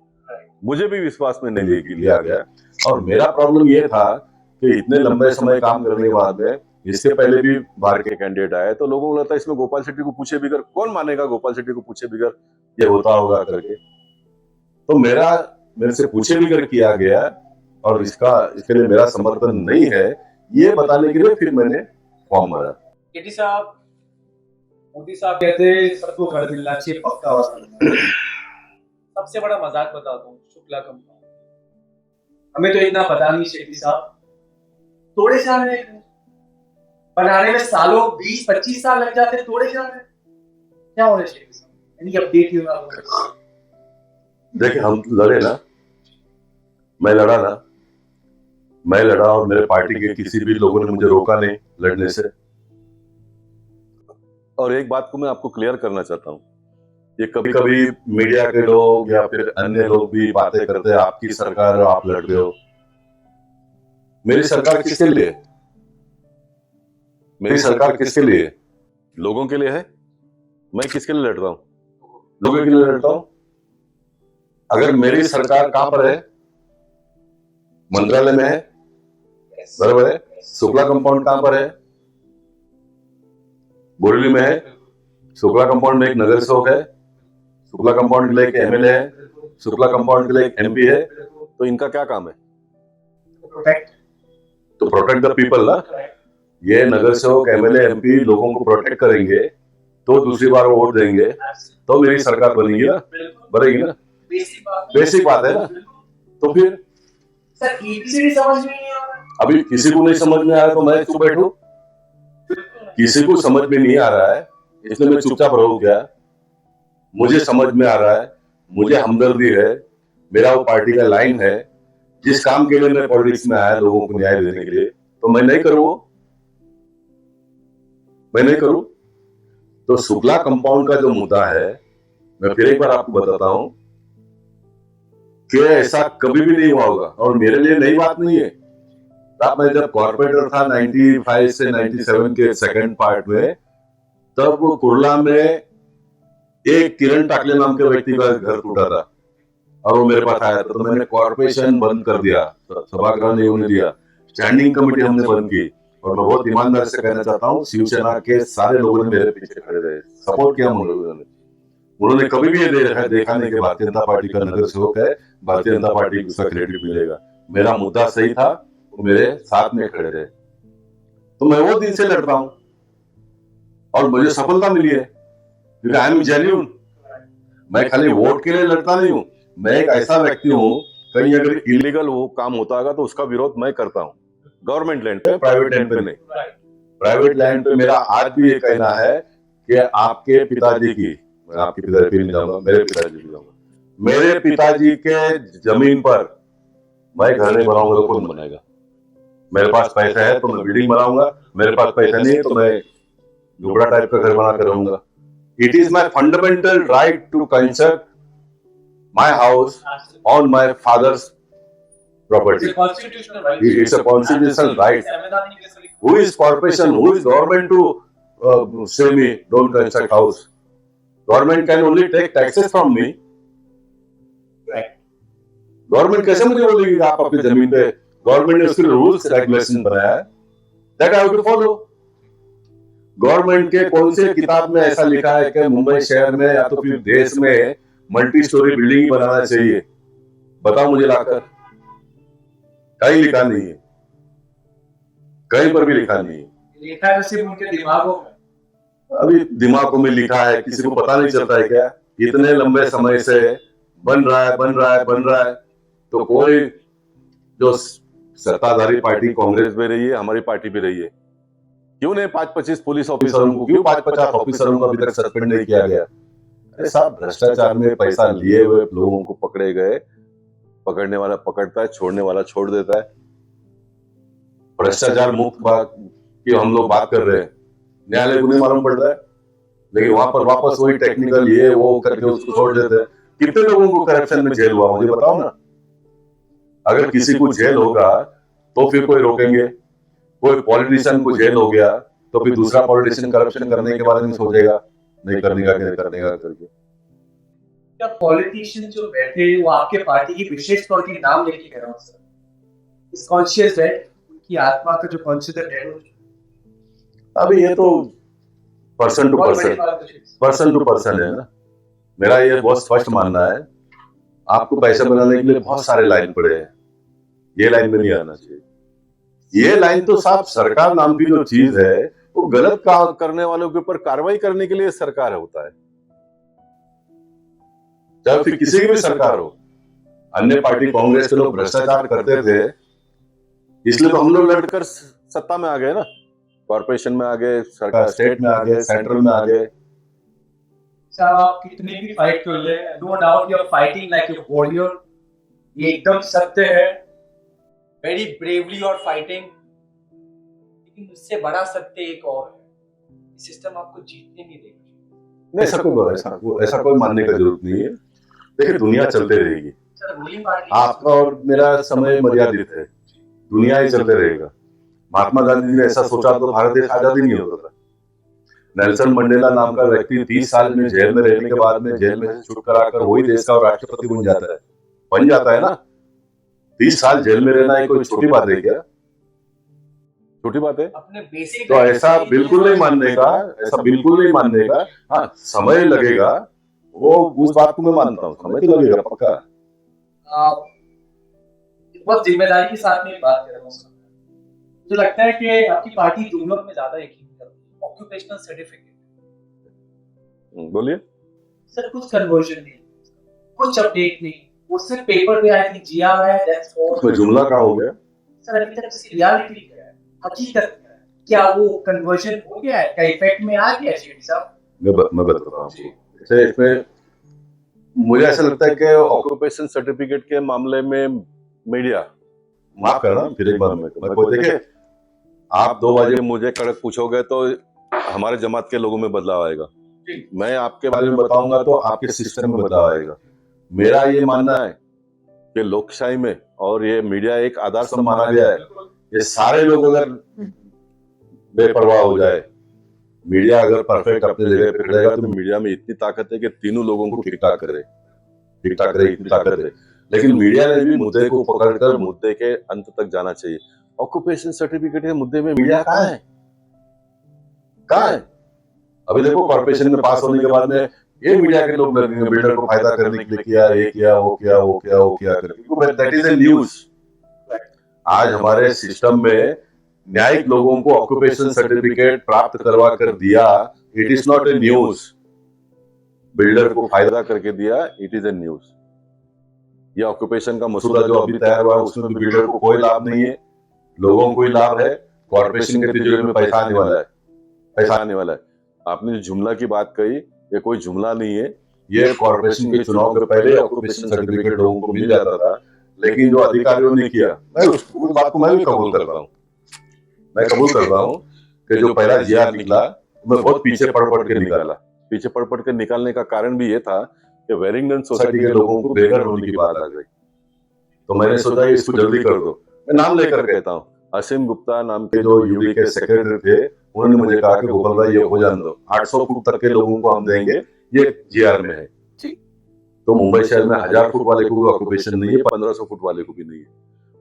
मुझे भी विश्वास में नहीं लिया गया, और मेरा प्रॉब्लम ये था कि इतने लंबे समय काम करने के बाद में, इससे पहले भी बाहर के कैंडिडेट आए तो लोगों को लगता है इसमें गोपाल शेट्टी को पूछे बिगर कौन मानेगा, गोपाल शेट्टी को पूछे बिगर ये होता होगा करके। तो मेरे से पूछे बिगर किया गया, और इसके लिए मेरा समर्थन नहीं है ये बताने के लिए फिर मैंने फॉर्म भरा। शेट्टी साहब, मोदी साहब कहते हैं सबको घर मिलना चाहिए, पक्का। सबसे बड़ा मजाक बताता हूँ, शुक्ला कंपाउंड, हमें तो इतना पता नहीं शेट्टी साहब, थोड़े साल में बनाने में सालों 20-25 साल लग जाते, थोड़े साल में क्या हो रहा है शेट्टी साहब? Any update you have? देखिए हम लड़े ना, मैं लड़ा और मेरे पार्टी के किसी भी लोगों ने मुझे रोका नहीं लड़ने से। और एक बात को मैं आपको क्लियर करना चाहता हूँ, ये कभी कभी मीडिया के लोग या फिर अन्य लोग भी बातें करते हैं आपकी सरकार और आप लड़ रहे हो। मेरी सरकार किसके लिए? मेरी सरकार किसके लिए? लोगों के लिए है। मैं किसके लिए लड़ रहा हूँ? लोगों के लिए लड़ता हूँ। अगर मेरी सरकार कहां पर है? मंत्रालय में है, बराबर है। शुक्ला कंपाउंड कहां पर है? बोरीवली में है। शुक्ला कंपाउंड में एक नगर सेवक है, शुक्ला कंपाउंड के लिए एक एमएलए है, शुक्ला कंपाउंड के लिए एक एमपी है। तो इनका क्या काम है? तो प्रोटेक्ट द पीपल ना। ये नगर सेवक, एमएलए, एमपी लोगों को प्रोटेक्ट करेंगे तो दूसरी बार वोट देंगे तो मेरी सरकार बनेगी ना, बनेगी ना। बेसिक बात है ना। तो फिर सर एबीसीडी समझ में नहीं आ रहा। अभी किसी को नहीं समझ में आ रहा तो मैं चुप बैठूं? किसी को समझ में नहीं आ रहा है इसलिए मैं चुपचाप रहूं क्या? मुझे समझ में आ रहा है, मुझे हमदर्दी है, मेरा वो पार्टी का लाइन है। जिस काम के लिए मैं पॉलिटिक्स में आया लोगों को न्याय देने के लिए, तो मैं नहीं करूं। तो शुक्ला कंपाउंड का जो मुद्दा है, मैं फिर एक बार आपको बताता हूं कि ऐसा कभी भी नहीं हुआ होगा और मेरे लिए नई बात नहीं है। तब मैं जब कॉर्पोरेटर था 95 से 97 के सेकंड पार्ट में, तब वो कुर्ला में एक किरण टाकले नाम के व्यक्ति का घर टूटा था और वो मेरे पास आया था, तो मैंने कॉर्पोरेशन बंद कर दिया, सभागृह नहीं होने दिया, स्टैंडिंग कमेटी हमने बंद की। और मैं बहुत ईमानदारी से कहना चाहता हूँ, शिवसेना के सारे लोगों ने मेरे पीछे खड़े रहे, सपोर्ट किया उन्होंने कभी भी ये देखा नहीं कि भारतीय जनता पार्टी का नगर सेवक है, भारतीय जनता पार्टी को उसका क्रेडिट मिलेगा। मेरा मुद्दा सही था, वो मेरे साथ में खड़े रहे, तो मैं वो दिन से लड़ रहा हूं और मुझे सफलता मिली है क्योंकि आई एम जेन्युइन। मैं खाली वोट के लिए लड़ता नहीं हूं, मैं एक ऐसा व्यक्ति हूं, कहीं अगर इलीगल वो काम होता होगा तो उसका विरोध मैं करता हूं, गवर्नमेंट लैंड पे, प्राइवेट लैंड पे नहीं। प्राइवेट लैंड पे मेरा आज भी ये कहना है कि आपके पिताजी की, मैं आपके पिताजी पे नहीं जाऊंगा, मेरे पिताजी पे जाऊंगा, मेरे पिताजी के जमीन पर मैं घर नहीं बनाऊंगा तो कौन बनाएगा? मेरे पास पैसा है तो मैं बिल्डिंग बनाऊंगा, मेरे पास पैसा नहीं है तो मैं झोपड़ा टाइप का घर बना कर रहूंगा। It is my fundamental right to construct my house on my father's property. It's a constitutional right. It's a constitutional right. Who is corporation? Who is government to say me don't construct house? Government can only take taxes from me. Right. Government कैसे मुझे बोलेगी कि आप अपनी जमीन पे, government ने उसके रूल्स रेगुलेशन बनाया है, that I have to follow. Government के कौन से किताब में ऐसा लिखा है कि मुंबई शहर में या तो फिर देश में मल्टी स्टोरी बिल्डिंग बनाना चाहिए? बताओ मुझे लाकर, कहीं लिखा नहीं है, कहीं पर भी लिखा नहीं है। लिखा है सिर्फ उनके दिमागों में। अभी दिमागों में लिखा है, किसी को पता नहीं चलता है क्या? इतने लंबे समय से बन रहा है, तो कोई जो सत्ताधारी पार्टी कांग्रेस में रही है, हमारी पार्टी भी रही है, क्यों नहीं 5-25 पुलिस ऑफिसरों को, क्यों 5-50 ऑफिसरों को अभी तक सस्पेंड नहीं किया गया? अरे साहब, भ्रष्टाचार में पैसा लिए हुए लोगों को पकड़े गए, पकड़ने वाला पकड़ता है, छोड़ने वाला छोड़ देता है। भ्रष्टाचार मुक्त बात की हम लोग बात कर रहे हैं, न्यायालय को नहीं मालूम पड़ता है, लेकिन वहां पर वापस वही टेक्निकल ये वो करके उसको छोड़ देते हैं। कितने लोगों को करप्शन में जेल हुआ मुझे बताओ ना। अगर किसी को जेल होगा तो फिर कोई रोकेंगे? कोई पॉलिटिशियन को जेल हो गया तो फिर दूसरा पॉलिटिशियन करप्शन करने के बारे में सोचेगा, नहीं करने का करके। क्या पॉलिटिशियन जो बैठे वो आपके पार्टी की विशेष तौर के नाम लेके कह रहा हूँ सर, इस कॉन्शियस है उनकी आत्मा का जो कॉन्शियस है, अभी ये तो पर्सन टू पर्सन है ना। मेरा ये बहुत स्पष्ट मानना है, आपको पैसे बनाने के लिए बहुत सारे लाइन पड़े हैं, ये लाइन में नहीं आना चाहिए। ये लाइन तो साहब सरकार नाम की जो चीज है वो गलत काम करने वालों के ऊपर कार्रवाई करने के लिए सरकार होता है, चाहे फिर किसी की भी सरकार हो। अन्य पार्टी कांग्रेस के लोग भ्रष्टाचार करते थे, इसलिए तो हम लोग लड़कर सत्ता में आ गए ना, कॉर्पोरेशन में आ गए, सरकार स्टेट में आ गए, सेंट्रल में आ गए। साहब आप कितनी भी फाइट कर ले, no doubt you are fighting like a warrior, ये एकदम सत्य है, वेरी ब्रेवली और फाइटिंग। लेकिन उससे बड़ा सत्य एक और है, सिस्टम आपको जीतने नहीं देगा। नहीं, ऐसा कोई मानने का जरूरत नहीं है। देखिए, दुनिया चलते रहेगी, आपका और मेरा समय मर्यादित है, दुनिया ही चलते रहेगा। महात्मा गांधी ने ऐसा सोचा तो भारत देश आजाद ही नहीं होता था। नेल्सन मंडेला नाम का व्यक्ति 30 साल में जेल में रहने के बाद में जेल में से छुट कर आकर वही देश का राष्ट्रपति बन जाता है ना। 30 साल जेल में रहना है कोई छोटी बात है क्या? छोटी बात है? अपने बेसिक तो ऐसा बिल्कुल नहीं मानने का, हाँ समय लगेगा, वो उस बात को मैं मानता हूँ, समय तो लगेगा पक्का। बहुत जिम्मेदारी के साथ में बात कर रहा हूँ। मुझे लगता है कि आपकी पार्टी दोनों में ज्यादा यकीन करती है। ऑक्यूपेशनल सर्टिफिकेट, बोलिए सर, कुछ कन्वर्जन नहीं, कुछ अपडेट नहीं, वो सिर्फ पेपर पे आई थिंक जिया हुआ है, दैट्स ऑल। तो जुमला का हो गया सर, अभी तक इसकी रियलिटी क्या है, हकीकत क्या है, क्या वो कन्वर्जन हो गया है, क्या इफेक्ट में आ गया है साहब? मैं बता रहा हूँ। इसमें मुझे ऐसा लगता है कि ऑक्यूपेशन सर्टिफिकेट के मामले में मीडिया, माफ करना फिर एक बार मैं देखिए, आप 2 बजे मुझे कड़क पूछोगे तो हमारे जमात के लोगों में बदलाव आएगा। जी। मैं आपके बारे में बताऊंगा तो आपके सिस्टम में बदलाव आएगा। मेरा ये मानना है कि लोकशाही में और ये मीडिया एक आधार स्तंभ माना गया है। ये सारे लोग अगर बेपरवाह हो जाए, मीडिया अगर परफेक्ट अपने जगह पे खड़ेगा तो मीडिया में इतनी ताकत है कि तीनों लोगों को ठीक ठाक करे, इतनी ताकत है। लेकिन मीडिया ने भी मुद्दे को पकड़कर मुद्दे के अंत तक जाना चाहिए। ऑक्यूपेशन सर्टिफिकेट के मुद्दे में मीडिया कहाँ है? अभी देखो कॉर्पोरेशन में पास होने के बाद में ये मीडिया के लोग लगेंगे बिल्डर को फायदा करने के लिए किया, ये किया, वो किया करके। That is a news. आज हमारे सिस्टम में न्यायिक लोगों को ऑक्यूपेशन सर्टिफिकेट प्राप्त करवा कर दिया, it is not a news. Builder को फायदा करके दिया, इट इज ए न्यूज। ये ऑक्यूपेशन का मसूदा जो अभी तैयार हुआ है उसमें भी बिल्डर को कोई लाभ नहीं है, लोगों को ही लाभ है, कॉर्पोरेशन के तिजोरी में पैसा आने वाला है। आपने जो जुमला की बात कही, ये कोई जुमला नहीं है। ये कॉर्पोरेशन के चुनाव के पहले ऑक्यूपेशन सर्टिफिकेट लोगों को मिल जाता था, लेकिन जो अधिकारियों ने किया, मैं उस बात को मैं भी कबूल करता हूँ। मैं कबूल करता हूँ कि जो पहला जीआर निकला मैं बहुत पीछे पढ़ के निकाला। पीछे पढ़ के निकालने का कारण भी ये था कि वेलिंगटन सोसाइटी के लोगों को बेघर होने की बात आ गई, तो मैंने सोचा इसको जल्दी कर दो। मैं नाम लेकर कहता हूँ, असीम गुप्ता नाम के जो यूडी के सेक्रेटरी थे, उन्होंने मुझे कहा कि गोपाल भाई ये हो जाने दो, 800 फुट तक के लोगों को हम देंगे, ये जीआर में है। तो मुंबई शहर में 1000 फुट वाले को भी ऑक्यूपेशन नहीं है, 1500 फुट वाले को भी नहीं है।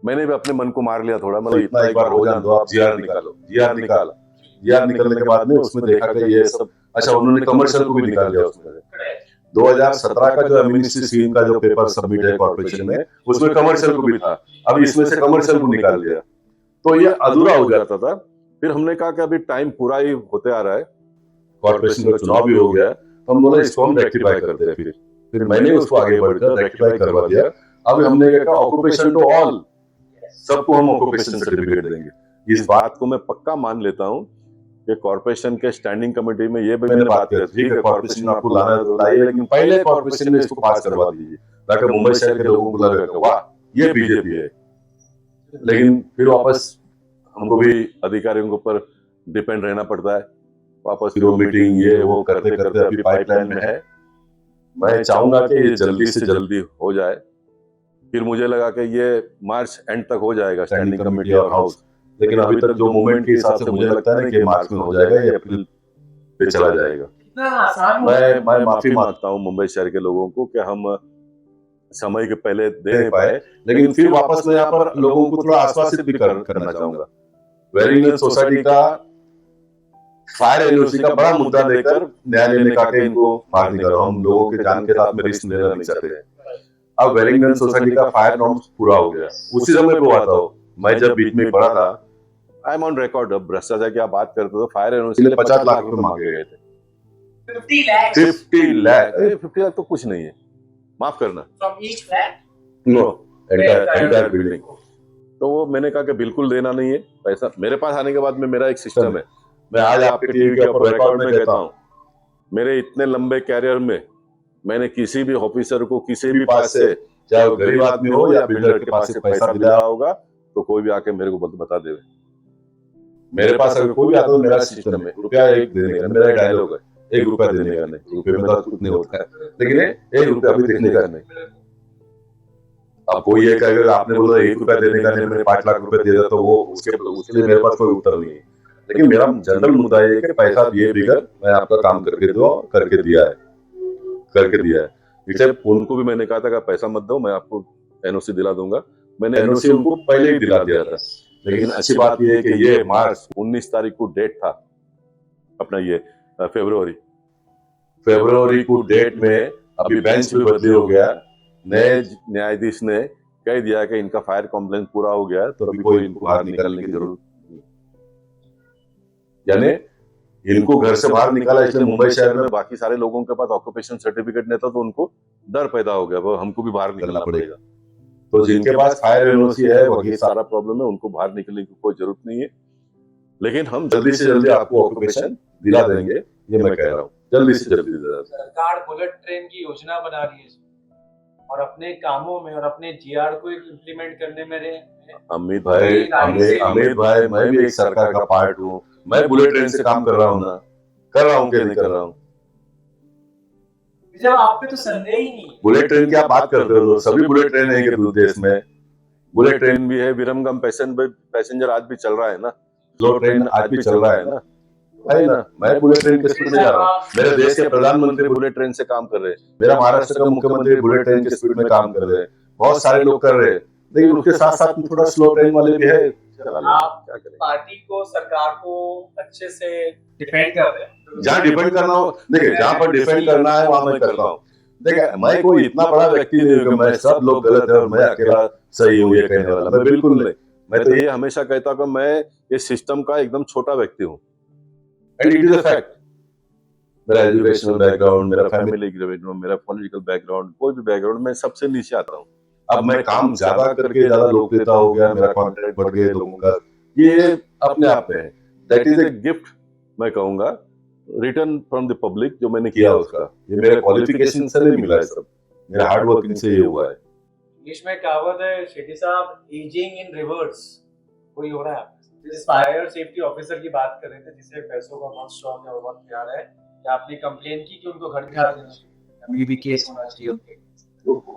मैंने भी अपने मन को मार लिया थोड़ा, मतलब इतना एक बार हो जाने दो, आप जीआर निकालो। जीआर निकलने के बाद में उसमें देखा कि ये सब अच्छा, उन्होंने कमर्शियल को भी निकाल दिया उसमें। 2017 का जो एमएनसी स्कीम का जो पेपर सबमिट है कॉर्पोरेशन में, उसमें कमर्शियल को भी था, अब इसमें से कमर्शियल को निकाल दिया, तो ये अधूरा हो जाता था। फिर हमने कहा कि अभी टाइम पूरा ही होते आ रहा है, कॉर्पोरेशन का चुनाव भी हो गया, तो हम बोले इसको हम रेक्टिफाई करते हैं। फिर मैंने उसको आगे बढ़कर रेक्टिफाई करवा दिया। अब हमने कहा ऑक्यूपेशन टू ऑल, सबको हम ऑक्यूपेशन सर्टिफिकेट देंगे। इस बात को मैं पक्का मान लेता हूँ कि कॉर्पोरेशन के स्टैंडिंग कमेटी में ये भी मैंने बात की, ठीक है कॉर्पोरेशन आपको लाना तो लाइए, लेकिन पहले कॉर्पोरेशन में इसको पास करवा दीजिए, ताकि मुंबई शहर के लोगों को लगे वाह ये बीजेपी है। लेकिन फिर वापस हमको भी अधिकारियों के ऊपर डिपेंड रहना पड़ता है, वापस फिर वो मीटिंग ये वो करते करते अभी पाइपलाइन में है। मैं चाहूंगा कि ये जल्दी से जल्दी हो जाए। फिर मुझे लगा कि ये मार्च एंड तक हो जाएगा स्टैंडिंग कमेटी और हाउस, लेकिन अभी तक जो मूवमेंट के हिसाब से मुझे लगता है ना कि मार्च में हो जाएगा, ये अप्रैल पे चला जाएगा। मैं माफी मांगता हूँ मुंबई शहर के लोगों को कि हम समय के पहले दे नहीं पाए, लेकिन फिर वापस मैं यहाँ पर लोगों को थोड़ा आश्वासित भी करना चाहूंगा। वेलिंगटन सोसाइटी का फायर एनओसी का बड़ा मुद्दा लेकर न्यायालय ने कहा कि इनको बाहर निकालो, हम लोगों के जान के साथ में रिस्क लेना नहीं चाहते। अब वेलिंगटन सोसाइटी का फायर नॉर्म्स पूरा हो गया, उसी समय वो आता हो, मैं जब बीच में पढ़ा था, आई एम ऑन रिकॉर्ड, अब भ्रष्टाचार की आप बात करते तो फायर एनओसी ने 50 लाख रुपए मांगे गए थे। 50 लाख तो कुछ नहीं है, माफ करना, from each flat, no entire building. तो वो मैंने कहा कि बिल्कुल देना नहीं है पैसा। मेरे पास आने के बाद में मेरा एक सिस्टम है, मैं आज आपके टीवी के ऊपर रिकॉर्ड में कहता हूँ, मेरे इतने लंबे कैरियर में मैंने किसी भी ऑफिसर को किसी भी पास से, चाहे वो गरीब आदमी हो या बिल्डर के पास से पैसा दिलाया होगा, तो कोई भी आके मेरे को बता देवे। मेरे पास अगर कोई भी आता तो मेरा सिस्टम है, रुपया एक देने का, मेरा डायलॉग है, 1 रुपया देने का नहीं, रुपये में तो कुछ नहीं होता है, लेकिन 1 रुपया भी देने का नहीं। अब कोई ये कहेगा आपने बोला 1 रुपया देने का नहीं, मैंने 5 लाख रुपए दे दिया, तो वो उसके लिए मेरे पास कोई उत्तर नहीं है। लेकिन मेरा जनरल मुद्दा ये है कि पैसा दिए बिगर मैं आपका काम करके दो, करके दिया है। पीछे उनको भी मैंने कहा था कि पैसा मत दो, मैं आपको एनओसी दिला दूंगा। मैंने एनओसी उनको पहले ही दिला दिया था। लेकिन अच्छी बात यह है कि ये मार्च 19 तारीख को डेट था अपना, ये फरवरी को डेट में अभी बेंच भी बदली हो गया। नए न्यायाधीश ने कह दिया कि इनका फायर कॉम्प्लेंस पूरा हो गया, तो अभी कोई इनको बाहर निकालने की जरूरत नहीं। यानी इनको घर से बाहर निकाला, इसलिए मुंबई शहर में बाकी सारे लोगों के पास ऑक्यूपेशन सर्टिफिकेट नहीं था, तो उनको डर पैदा हो गया, वो हमको भी बाहर निकलना पड़ेगा। तो जिनके पास फायर एनओसी है, वही सारा प्रॉब्लम है, उनको बाहर निकलने की कोई जरूरत नहीं है। लेकिन हम जल्दी से जल्दी आपको ऑक्यूपेशन दिला देंगे, ये मैं कह रहा हूँ, जल्दी से जल्दी दिला देंगे। सरकार बुलेट ट्रेन की योजना बना रही है, और अपने कामों में और अपने जीआर को इम्प्लीमेंट करने में अमित भाई, अमित भाई, मैं भी एक सरकार का पार्ट हूँ। मैं बुलेट ट्रेन से काम कर रहा हूँ ना, कर रहा हूँ कि नहीं कर रहा हूँ? जब आप पे तो संदेह ही नहीं है। बुलेट ट्रेन की आप बात करते हो, सभी बुलेट ट्रेन है कि देश में बुलेट ट्रेन भी है, विरमगम पैसेंजर आज भी चल रहा है ना, स्लो ट्रेन आज भी चल रहा है ना। मैं बुलेट ट्रेन के स्पीड में जा रहा हूँ। मेरे देश के प्रधानमंत्री बुलेट ट्रेन से काम कर रहे हैं, मेरा महाराष्ट्र का मुख्यमंत्री बुलेट ट्रेन के स्पीड में काम कर रहे हैं, बहुत सारे लोग कर रहे हैं, लेकिन उसके साथ साथ थोड़ा स्लो ट्रेन वाले भी है। आप पार्टी को, सरकार को अच्छे से डिफेंड कर रहे हैं। जहाँ डिफेंड करना हो, देखिए जहाँ पर डिफेंड करना है वहां मैं करता हूँ। देखिए मैं कोई इतना बड़ा व्यक्ति नहीं हूँ कि मैं सब लोग गलत है और मैं अकेला सही हूँ ये कहने वाला, मैं बिल्कुल नहीं। मैं तो ये हमेशा कहता हूँ कि मैं इस सिस्टम का एकदम छोटा व्यक्ति हूँ, and it is a fact. मेरा एजुकेशनल बैकग्राउंड, मेरा फैमिली बैकग्राउंड, मेरा पॉलिटिकल बैकग्राउंड, कोई भी बैकग्राउंड, मैं सबसे नीचे आता हूँ। अब मैं काम ज्यादा करके ज्यादा लोकप्रियता हो गया, मेरा कॉन्टेक्ट बढ़ गया लोगों का, ये अपने आप में है। दैट इज ए गिफ्ट, मैं कहूंगा, रिटर्न फ्रॉम द पब्लिक, जो मैंने किया उसका। ये मेरे क्वालिफिकेशन से नहीं मिला है, सब मेरे हार्ड वर्किंग से ये हुआ है। इंग्लिश में कहावत है शेट्टी साहब, एजिंग इन रिवर्स, वही हो रहा है। जिस फायर सेफ्टी ऑफिसर की बात कर रहे थे, जिसे पैसों का बहुत शौक है और बहुत प्यार है, क्या आपने कंप्लेन की कि उनको घर दिखा देना चाहिए, अभी भी केस होना चाहिए उनके,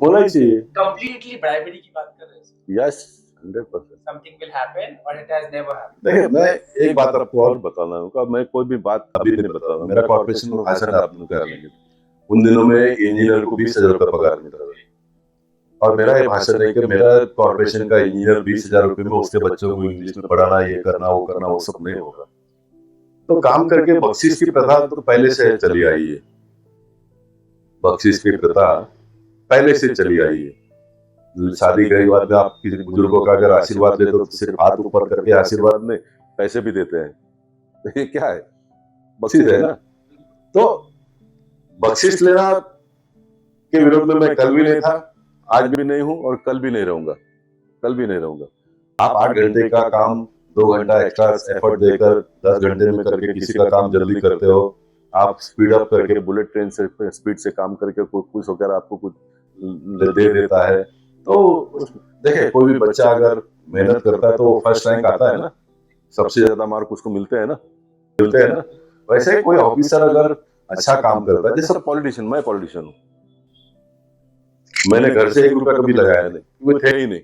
होना ही चाहिए। कंप्लीटली ब्राइबरी की बात कर रहे हैं। यस, 100%। समथिंग विल हैपन और इट हैज नेवर हैपेंड। देखिए मैं एक बात आपको और बताना होगा, मैं कोई भी बात अभी नहीं बताऊंगा, मेरा कॉर्पोरेशन में भाषण आप लोग कर लेंगे। उन दिनों में इंजीनियर को 20,000 रुपये पगार मिलता था, और मेरा ये भाषण है कि मेरा कॉर्पोरेशन का इंजीनियर 20,000 रुपये में उसके बच्चों को इंग्लिश में पढ़ाना, ये करना, वो सब नहीं होगा। तो काम करके बख्शीश की प्रथा तो पहले से चली आई है, बख्शीश की प्रथा पहले से चली आई है। शादी के बाद में आप किसी बुजुर्गों का अगर आशीर्वाद लेते हो तो सिर्फ हाथ ऊपर करके आशीर्वाद नहीं, पैसे भी देते हैं। ये क्या है? बख्शीश है ना। तो बख्शीश लेना के विरोध में मैं कल भी नहीं था, आज भी नहीं हूं और कल भी नहीं रहूंगा, कल भी नहीं रहूंगा। आप 8 घंटे का काम 2 घंटा एक्स्ट्रा एफर्ट देकर 10 घंटे में करके किसी का काम जल्दी करते हो, आप स्पीड अप करके बुलेट ट्रेन से स्पीड से काम करके खुश होकर आपको कुछ दे देता है। तो देखिए कोई भी बच्चा अगर मेहनत करता है तो फर्स्ट रैंक आता है ना, सबसे ज्यादा मार्क उसको मिलते हैं ना। वैसे कोई ऑफिसर अगर अच्छा काम करता है, जैसे पॉलिटिशियन, मैं पॉलिटिशियन हूँ, मैंने घर से 1 रुपया कभी लगाया नहीं, वो थे ही नहीं,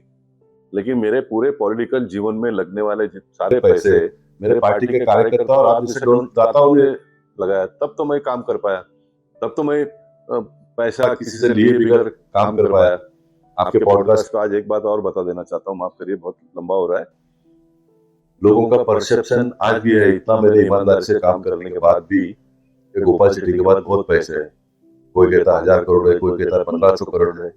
लेकिन मेरे पूरे पॉलिटिकल जीवन में लगने वाले सारे पैसे मेरे पार्टी के कार्यकर्ता और आप जैसे दाताओं ने लगाया, तब तो मैं काम कर पाया, तब तो मैं पैसा किसी से लिए बगैर काम कर पाया। आपके पॉडकास्ट को आज एक बात और बता देना चाहता हूँ, माफ करिए बहुत लंबा हो रहा है। लोगों का परसेप्शन आज भी है, इतना मेरे ईमानदारी से काम करने के बाद भी, गोपाल शेट्टी के बाद बहुत पैसे है, कोई कहता 1000 करोड़ है, कोई कहता 1500 करोड़ है।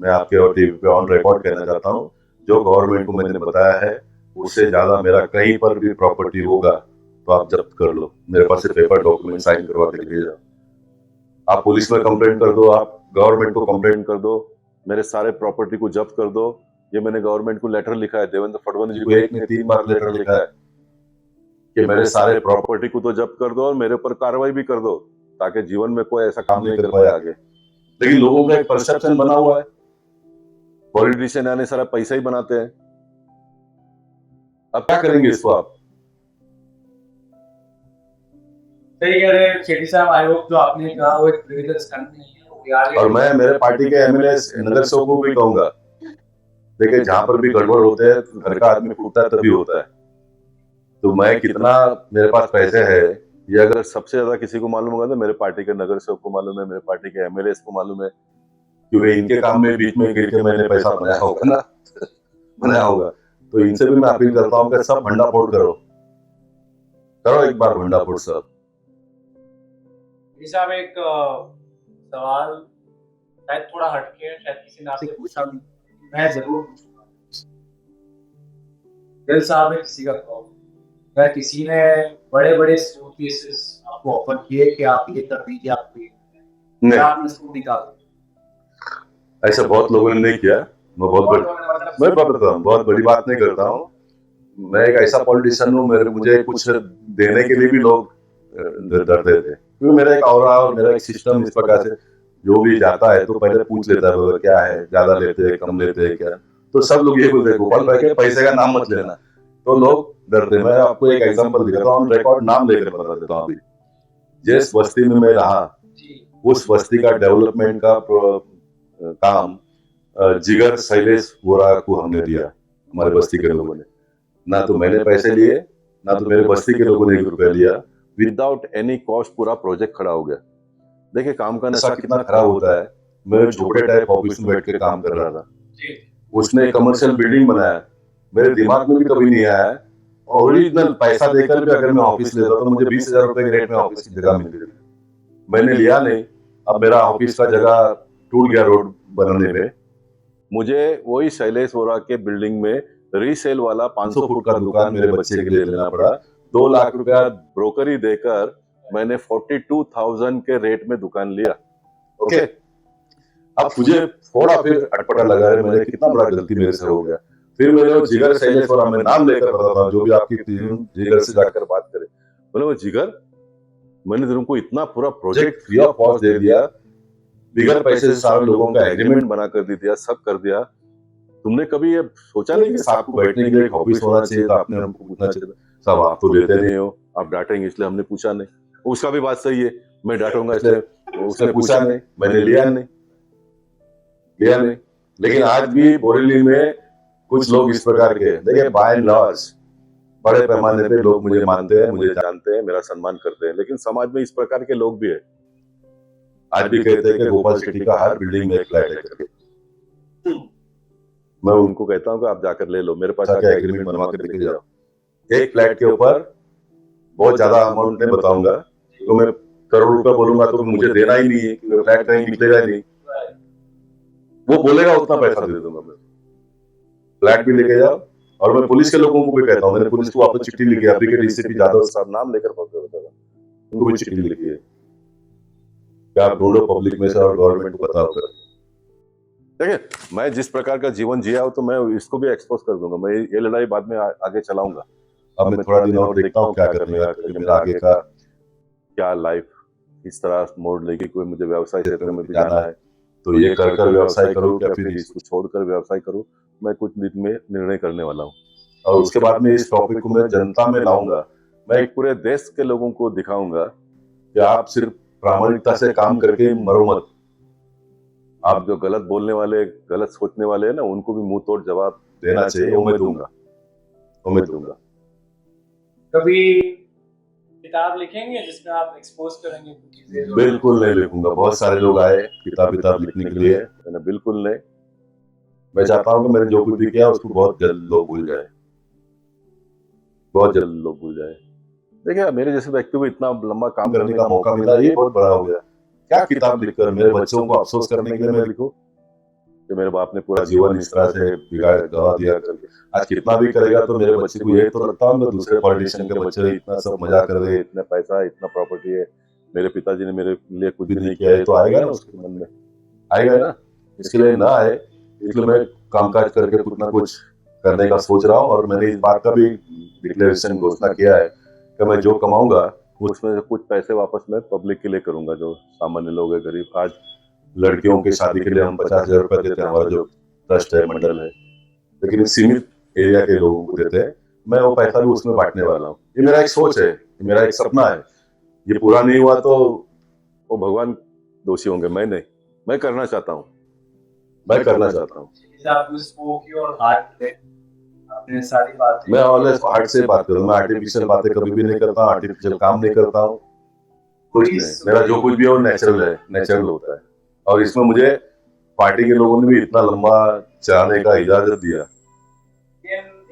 मैं आपके और टीवी पे ऑन रिकॉर्ड कहना चाहता हूँ, जो गवर्नमेंट को मैंने बताया है उससे ज्यादा मेरा कहीं पर भी प्रॉपर्टी होगा तो आप जब्त कर लो, मेरे पास से पेपर डॉक्यूमेंट साइन करवा के ले जाओ। आप पुलिस में कंप्लेंट कर दो, आप गवर्नमेंट को कंप्लेंट कर दो, मेरे सारे प्रॉपर्टी को जब्त कर दो। ये मैंने गवर्नमेंट को लेटर लिखा है, देवेंद्र फडणवीस जी को 1 नहीं 3 बार लेटर लिखा है कि मेरे सारे प्रॉपर्टी को तो जब्त कर दो और मेरे ऊपर कार्रवाई भी कर दो, ताकि जीवन में कोई ऐसा काम नहीं कर पाए आगे। लेकिन लोगों का एक परसेप्शन बना हुआ है, पॉलिटिशियन यानी सारा पैसा ही बनाते हैं। अब क्या करेंगे इसको आप? सही कह रहे हैं शेट्टी साहब, आई होप जो आपने कहा वो एक क्रिटिकल स्टंट नहीं है, वो यार और मैं मेरे पार्टी के एमएलए नगर सेवकों को भी कहूंगा, देखिए जहां पर भी गड़बड़ होते हैं घर का आदमी फूटता है तभी होता है। तो मैं कितना मेरे पास पैसे है ये अगर सबसे ज्यादा किसी को मालूम होगा तो मेरे पार्टी के नगर सेवक को मालूम है, मेरे पार्टी के एमएलए को मालूम है, क्योंकि इनके काम में बीच में गिर के मैंने पैसा बनाया होगा ना, बनाया होगा। तो इनसे भी मैं अपील करता हूँ कि सब भंडा फोड़ करो एक बार भंडा फोड़ सब। साहब एक सवाल शायद थोड़ा हटके है, शायद किसी ने आपसे पूछा नहीं, मैं जरूर दिल साहब है किसी का कॉल, क्या किसी ने बड़े बड़े केसेस आपको ऑफर किए कि आप ये कर दीजिए, आप ये आपने इसको निकाला? ऐसा बहुत लोगों ने नहीं किया। मैं बहुत बड़ी बात नहीं करता हूँ, मैं एक ऐसा पॉलिटिशियन हूँ, मुझे कुछ देने के लिए भी लोग डरते थे, क्योंकि मेरा एक ऑरा और मेरा एक सिस्टम इस प्रकार से जो भी जाता है तो पहले पूछ लेता है "बाबा, क्या है, ज्यादा लेते हैं, कम लेते हैं क्या?" तो सब लोग ये बोलते हैं गोपाल भाई के पैसे का नाम मत लेना, तो लोग डरते हैं। मैं आपको एक एग्जांपल दिखाता हूँ, ऑन रिकॉर्ड नाम लेकर बता देता हूँ। अभी जिस बस्ती में मैं रहा, उस बस्ती का डेवलपमेंट का काम जिगर शैलेश वोरा को हमने दिया, हमारे बस्ती के लोगों ने। ना तो मैंने पैसे लिए, ना तो मेरे बस्ती के लोगों ने 1 रुपया लिया। विदाउट एनी कॉस्ट पूरा प्रोजेक्ट खड़ा हो गया। देखिए काम का नशा कितना खराब होता है। मैं झोपड़े टाइप ऑफिस में बैठ के काम कर रहा था, उसने कमर्शियल बिल्डिंग बनाया, मेरे दिमाग में भी कभी नहीं आया। ओरिजिनल पैसा देकर भी अगर मैं ऑफिस लेता तो मुझे 20,000 रुपए के रेट में ऑफिस की जगह मिलती थी, मैंने लिया नहीं। अब मेरा ऑफिस का जगह टूट गया रोड बनने में, मुझे वही शैलेश वोरा के बिल्डिंग में रीसेल वाला 500 फुट का दुकान मेरे बच्चे के लिए लेना पड़ा। 2 लाख रुपया ब्रोकरी देकर मैंने 42,000 के रेट में दुकान लिया। ओके, अब मुझे थोड़ा फिर अटपटा लगा है, मैंने कितना बड़ा गलती मेरे से हो गया। फिर मैंने वो जिगर शैलेश वोरा में नाम लेकर बताता हूँ, जो भी आपकी जिगर से जाकर बात करे, बोले वो जिगर, मैंने तुमको इतना पूरा प्रोजेक्ट फ्री ऑफ कॉस्ट दे दिया, बिगर पैसे से सारे लोगों का एग्रीमेंट बना कर दे दिया, सब कर दिया, तुमने कभी ये सोचा नहीं कि साहब को बैठने के लिए एक ऑफिस होना चाहिए था, आपने हमको पूछना चाहिए था। साहब आप तो देते नहीं हो, आप डांटेंगे इसलिए हमने पूछा नहीं। उसका भी बात सही है, मैं डांटूंगा इसलिए उसने पूछा नहीं, मैंने लिया नहीं। लेकिन आज भी बोरेली में कुछ लोग इस प्रकार के, देखिए बाय एंड लार्ज बड़े पैमाने पे लोग मुझे मानते हैं, मुझे जानते हैं, मेरा सम्मान करते हैं, लेकिन समाज में इस प्रकार के लोग भी है। आज भी कहते हैं कि गोपाल शेट्टी का हर बिल्डिंग में एक फ्लैट है करके। मैं उनको कहता हूँ कि आप जाकर ले लो, मेरे पास आके एग्रीमेंट बनवा कर लेके जाओ। एक फ्लैट के ऊपर बहुत ज्यादा अमाउंट नहीं बताऊंगा, तो मैं करोड़ रुपया बोलूंगा तो मुझे देना ही नहीं है, क्योंकि फ्लैट कहीं निकलेगा ही नहीं। वो बोलेगा उतना पैसा दे दूंगा मैं, फ्लैट भी लेके जाओ। और मैं पुलिस के लोगों को भी कहता हूँ, मैंने पुलिस को वापस चिट्ठी लिखी है, ब्रिगेड डीसीपी यादव साहब नाम लेकर उनको भी चिट्ठी लिखी है कि आप ढूंढो पब्लिक में से और गवर्नमेंट को बताओ कर। देखिए मैं जिस प्रकार का जीवन जिया हूं, तो मैं इसको भी एक्सपोज कर दूंगा। मैं ये लड़ाई बाद में आगे चलाऊंगा। अब मैं थोड़ा दिन और देखता हूँ क्या करने का, मेरा आगे का क्या लाइफ इस तरह मोड़ लेगी। कोई मुझे व्यवसाय क्षेत्र में भी जाना है तो ये कर व्यवसाय करूँ, या फिर इसको छोड़कर व्यवसाय करूँ, मैं कुछ दिन में निर्णय करने वाला हूँ। और उसके बाद में इस टॉपिक को मैं जनता में लाऊंगा। मैं एक पूरे देश के लोगों को दिखाऊंगा कि आप सिर्फ प्रामाणिकता से काम करके मरो मत। आप जो गलत बोलने वाले, गलत सोचने वाले हैं ना, उनको भी मुंह तोड़ जवाब देना चाहिए, वो मैं दूंगा। कभी किताब लिखेंगे जिसमें आप एक्सपोज करेंगे कुछ चीजें? बिल्कुल नहीं लिखूंगा। बहुत सारे लोग आए किताब लिखने के लिए, मैंने बिल्कुल नहीं। मैं चाहता हूँ कि मैंने जो कुछ भी किया उसको बहुत जल्द लोग भूल जाए, बहुत जल्द लोग भूल जाए। देखिए मेरे जैसे व्यक्ति को इतना लंबा काम करने का मौका मिला, ये बहुत बड़ा हो गया। क्या किताब लिखकर मेरे बच्चों को अफसोस करने के लिए मैं लिखूं कि मेरे बाप ने पूरा जीवन इस तरह से गवा दिया करके। आज कितना भी करेगा तो मेरे बच्चे को ये तो लगता है दूसरे पॉलिटिशियन के बच्चे इतना सब मजा कर रहे, इतना पैसा, इतना प्रॉपर्टी है, मेरे पिताजी ने मेरे लिए कुछ भी नहीं किया है, तो आएगा ना उसके मन में, आएगा ना। इसके लिए ना आए, इसलिए मैं कामकाज करके कुछ ना कुछ करने का सोच रहा हूँ। और मैंने इस बात का भी डिक्लेरेशन घोषणा किया है कि मैं जो कमाऊंगा उसमें से कुछ पैसे वापस मैं पब्लिक के लिए करूंगा। जो सामान्य लोग है, गरीब, आज लड़कियों की शादी के लिए हम 50,000 रुपए देते हैं, हमारा जो ट्रस्ट है, मंडल है, लेकिन सीमित एरिया के लोगों को देते हैं। मैं वो पैसा भी उसमें बांटने वाला हूँ। ये मेरा एक सोच है, ये मेरा एक सपना है। ये पूरा नहीं हुआ तो वो भगवान दोषी होंगे, मैं नहीं। मैं करना चाहता हूँ। सारी बातें मैं ऑलवेज हार्ट से बात करूँ, मैं आर्टिफिशियल बातें कभी भी नहीं करता हूँ, आर्टिफिशियल काम नहीं करता हूँ, कुछ नहीं। मेरा जो कुछ भी है वो नेचुरल है, नेचुरल होता है। और इसमें मुझे पार्टी के लोगों ने भी इतना लंबा चलाने का इजाजत दिया,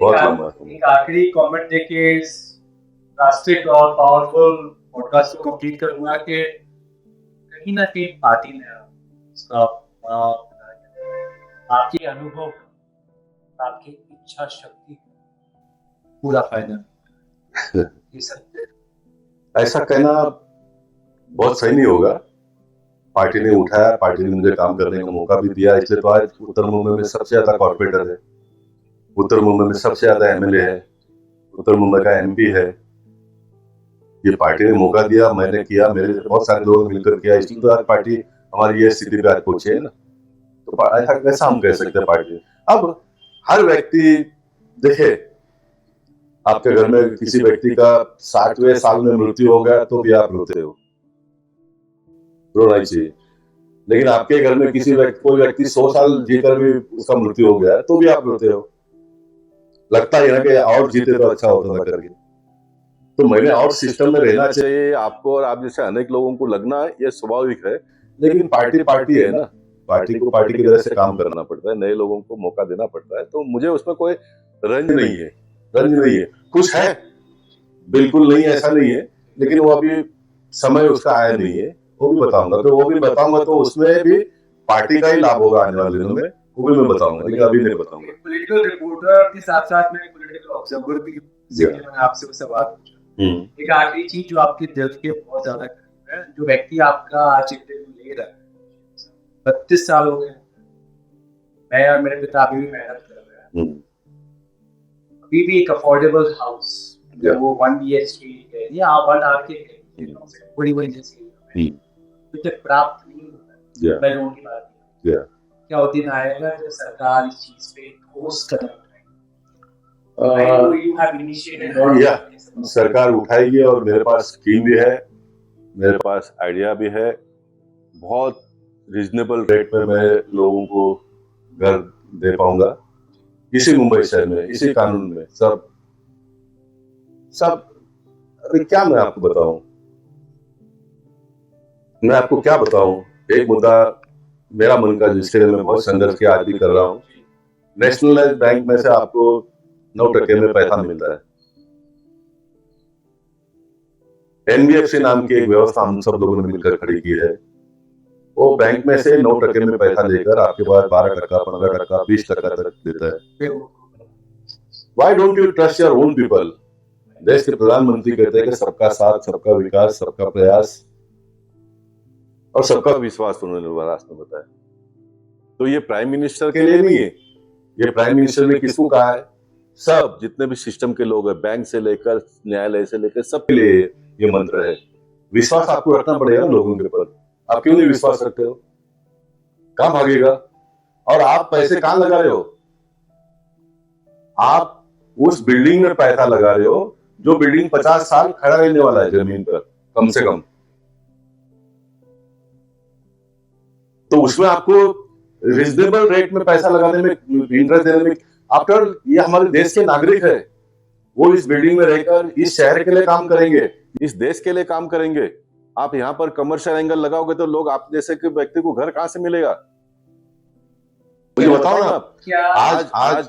बहुत लंबा। एक आखिरी कमेंट देके राष्ट्रीय और पावरफुल पॉडकास्ट को कंप्लीट करूंगा कि कहीं ना कहीं पार्टी ने आपके अनुभव, आपकी इच्छा शक्ति पूरा फायदा ऐसा कहना बहुत सही नहीं होगा। पार्टी ने उठाया, पार्टी ने मुझे काम करने का मौका भी दिया, इसलिए तो आज उत्तर मुंबई में सबसे ज्यादा कॉर्पोरेटर है, उत्तर मुंबई में सबसे ज्यादा एमएलए है, उत्तर मुंबई का एमपी है। ये पार्टी ने मौका दिया, मैंने किया, मेरे बहुत सारे लोग मिलकर किया, इसलिए तो आज पार्टी हमारी ये स्थिति पे आज पहुंची है ना, तो ऐसा कैसा हम कह सकते हैं पार्टी। अब हर व्यक्ति देखे, आपके घर में किसी व्यक्ति का 60वें साल में मृत्यु हो गया तो भी आप रोते हो, रोना ही चाहिए। लेकिन आपके घर में कोई व्यक्ति 100 साल जीकर भी उसका मृत्यु हो गया तो भी आप रोते हो। लगता है ना कि और जीते तो अच्छा होता था करके। तो मैंने और सिस्टम में रहना चाहिए आपको, और आप जैसे अनेक लोगों को लगना ये स्वाभाविक है, लेकिन पार्टी पार्टी है ना, पार्टी को पार्टी की तरह से काम करना पड़ता है, नए लोगों को मौका देना पड़ता है। तो मुझे उसमें कोई रंज नहीं है, कुछ है, बिल्कुल नहीं ऐसा नहीं है, लेकिन वो अभी समय उसका आया नहीं है, वो भी बताऊंगा। तो वो भी बताऊंगा तो उसमें भी पार्टी का ही लाभ होगा आने वाले दिनों में, वो भी मैं बताऊंगा, लेकिन अभी नहीं बताऊंगा। पॉलिटिकल रिपोर्टर के साथ साथ में पॉलिटिकल ऑब्जर्वर भी मैंने आपसे वो सवाल पूछा। एक आखिरी चीज जो आपके दिल के बहुत ज्यादा करीब है, जो व्यक्ति आपका आज इंटरव्यू ले रहा है, 32 साल हो गए, मैं और मेरे पिता अभी भी मेहनत कर रहे हैं, अभी भी एक अफोर्डेबल हाउस, वो 1 BHK है या 1 RK बड़ी बड़ी जैसी तक प्राप्त नहीं होता। मैं लोगों की बात क्या होती ना आएगा जब सरकार इस चीज पे ठोस कदम उठाएगी। सरकार उठाएगी, और मेरे पास स्कीम भी है, मेरे पास आइडिया भी है, बहुत रीजनेबल रेट में मैं लोगों को घर दे पाऊंगा इसी मुंबई शहर में, इसी कानून में। सब अरे क्या मैं आपको बताऊं, मैं आपको क्या बताऊं। एक मुद्दा मेरा मन का, जिसके लिए मैं बहुत संघर्ष किया, आज भी कर रहा हूँ। नेशनलाइज्ड बैंक में से आपको 9% में पैसा मिलता है। NBFC नाम की एक व्यवस्था हम सब लोगों ने मिलकर खड़ी की है। वो बैंक में से 9% में पैसा लेकर आपके पास 12%, 15%, 20% तक देता है। Why don't you trust your own people? देश के प्रधानमंत्री कहते हैं कि सबका साथ, सबका विकास, सबका प्रयास और सबका विश्वास, उन्होंने रास्त में बताया। तो ये प्राइम मिनिस्टर के लिए नहीं है, ये प्राइम मिनिस्टर ने किसको कहा है? सब जितने भी सिस्टम के लोग हैं, बैंक से लेकर न्यायालय से लेकर सबके लिए ये मंत्र है। विश्वास आपको रखना पड़ेगा लोगों के ऊपर। आप क्यों नहीं विश्वास रखते हो? कहां भागेगा? और आप पैसे कहां लगा रहे हो? आप उस बिल्डिंग में पैसा लगा रहे हो जो बिल्डिंग 50 साल खड़ा रहने वाला है जमीन पर, कम से कम। तो उसमें आपको रिजनेबल रेट में पैसा लगाने में, इंटरेस्ट देने में, आफ्टर ये हमारे देश के नागरिक है, वो इस बिल्डिंग में रहकर इस शहर के लिए काम करेंगे, इस देश के लिए काम करेंगे। आप यहाँ पर कमर्शियल एंगल लगाओगे तो लोग आप जैसे कि व्यक्ति को घर कहां से मिलेगा? मुझे बताओ ना आप। आज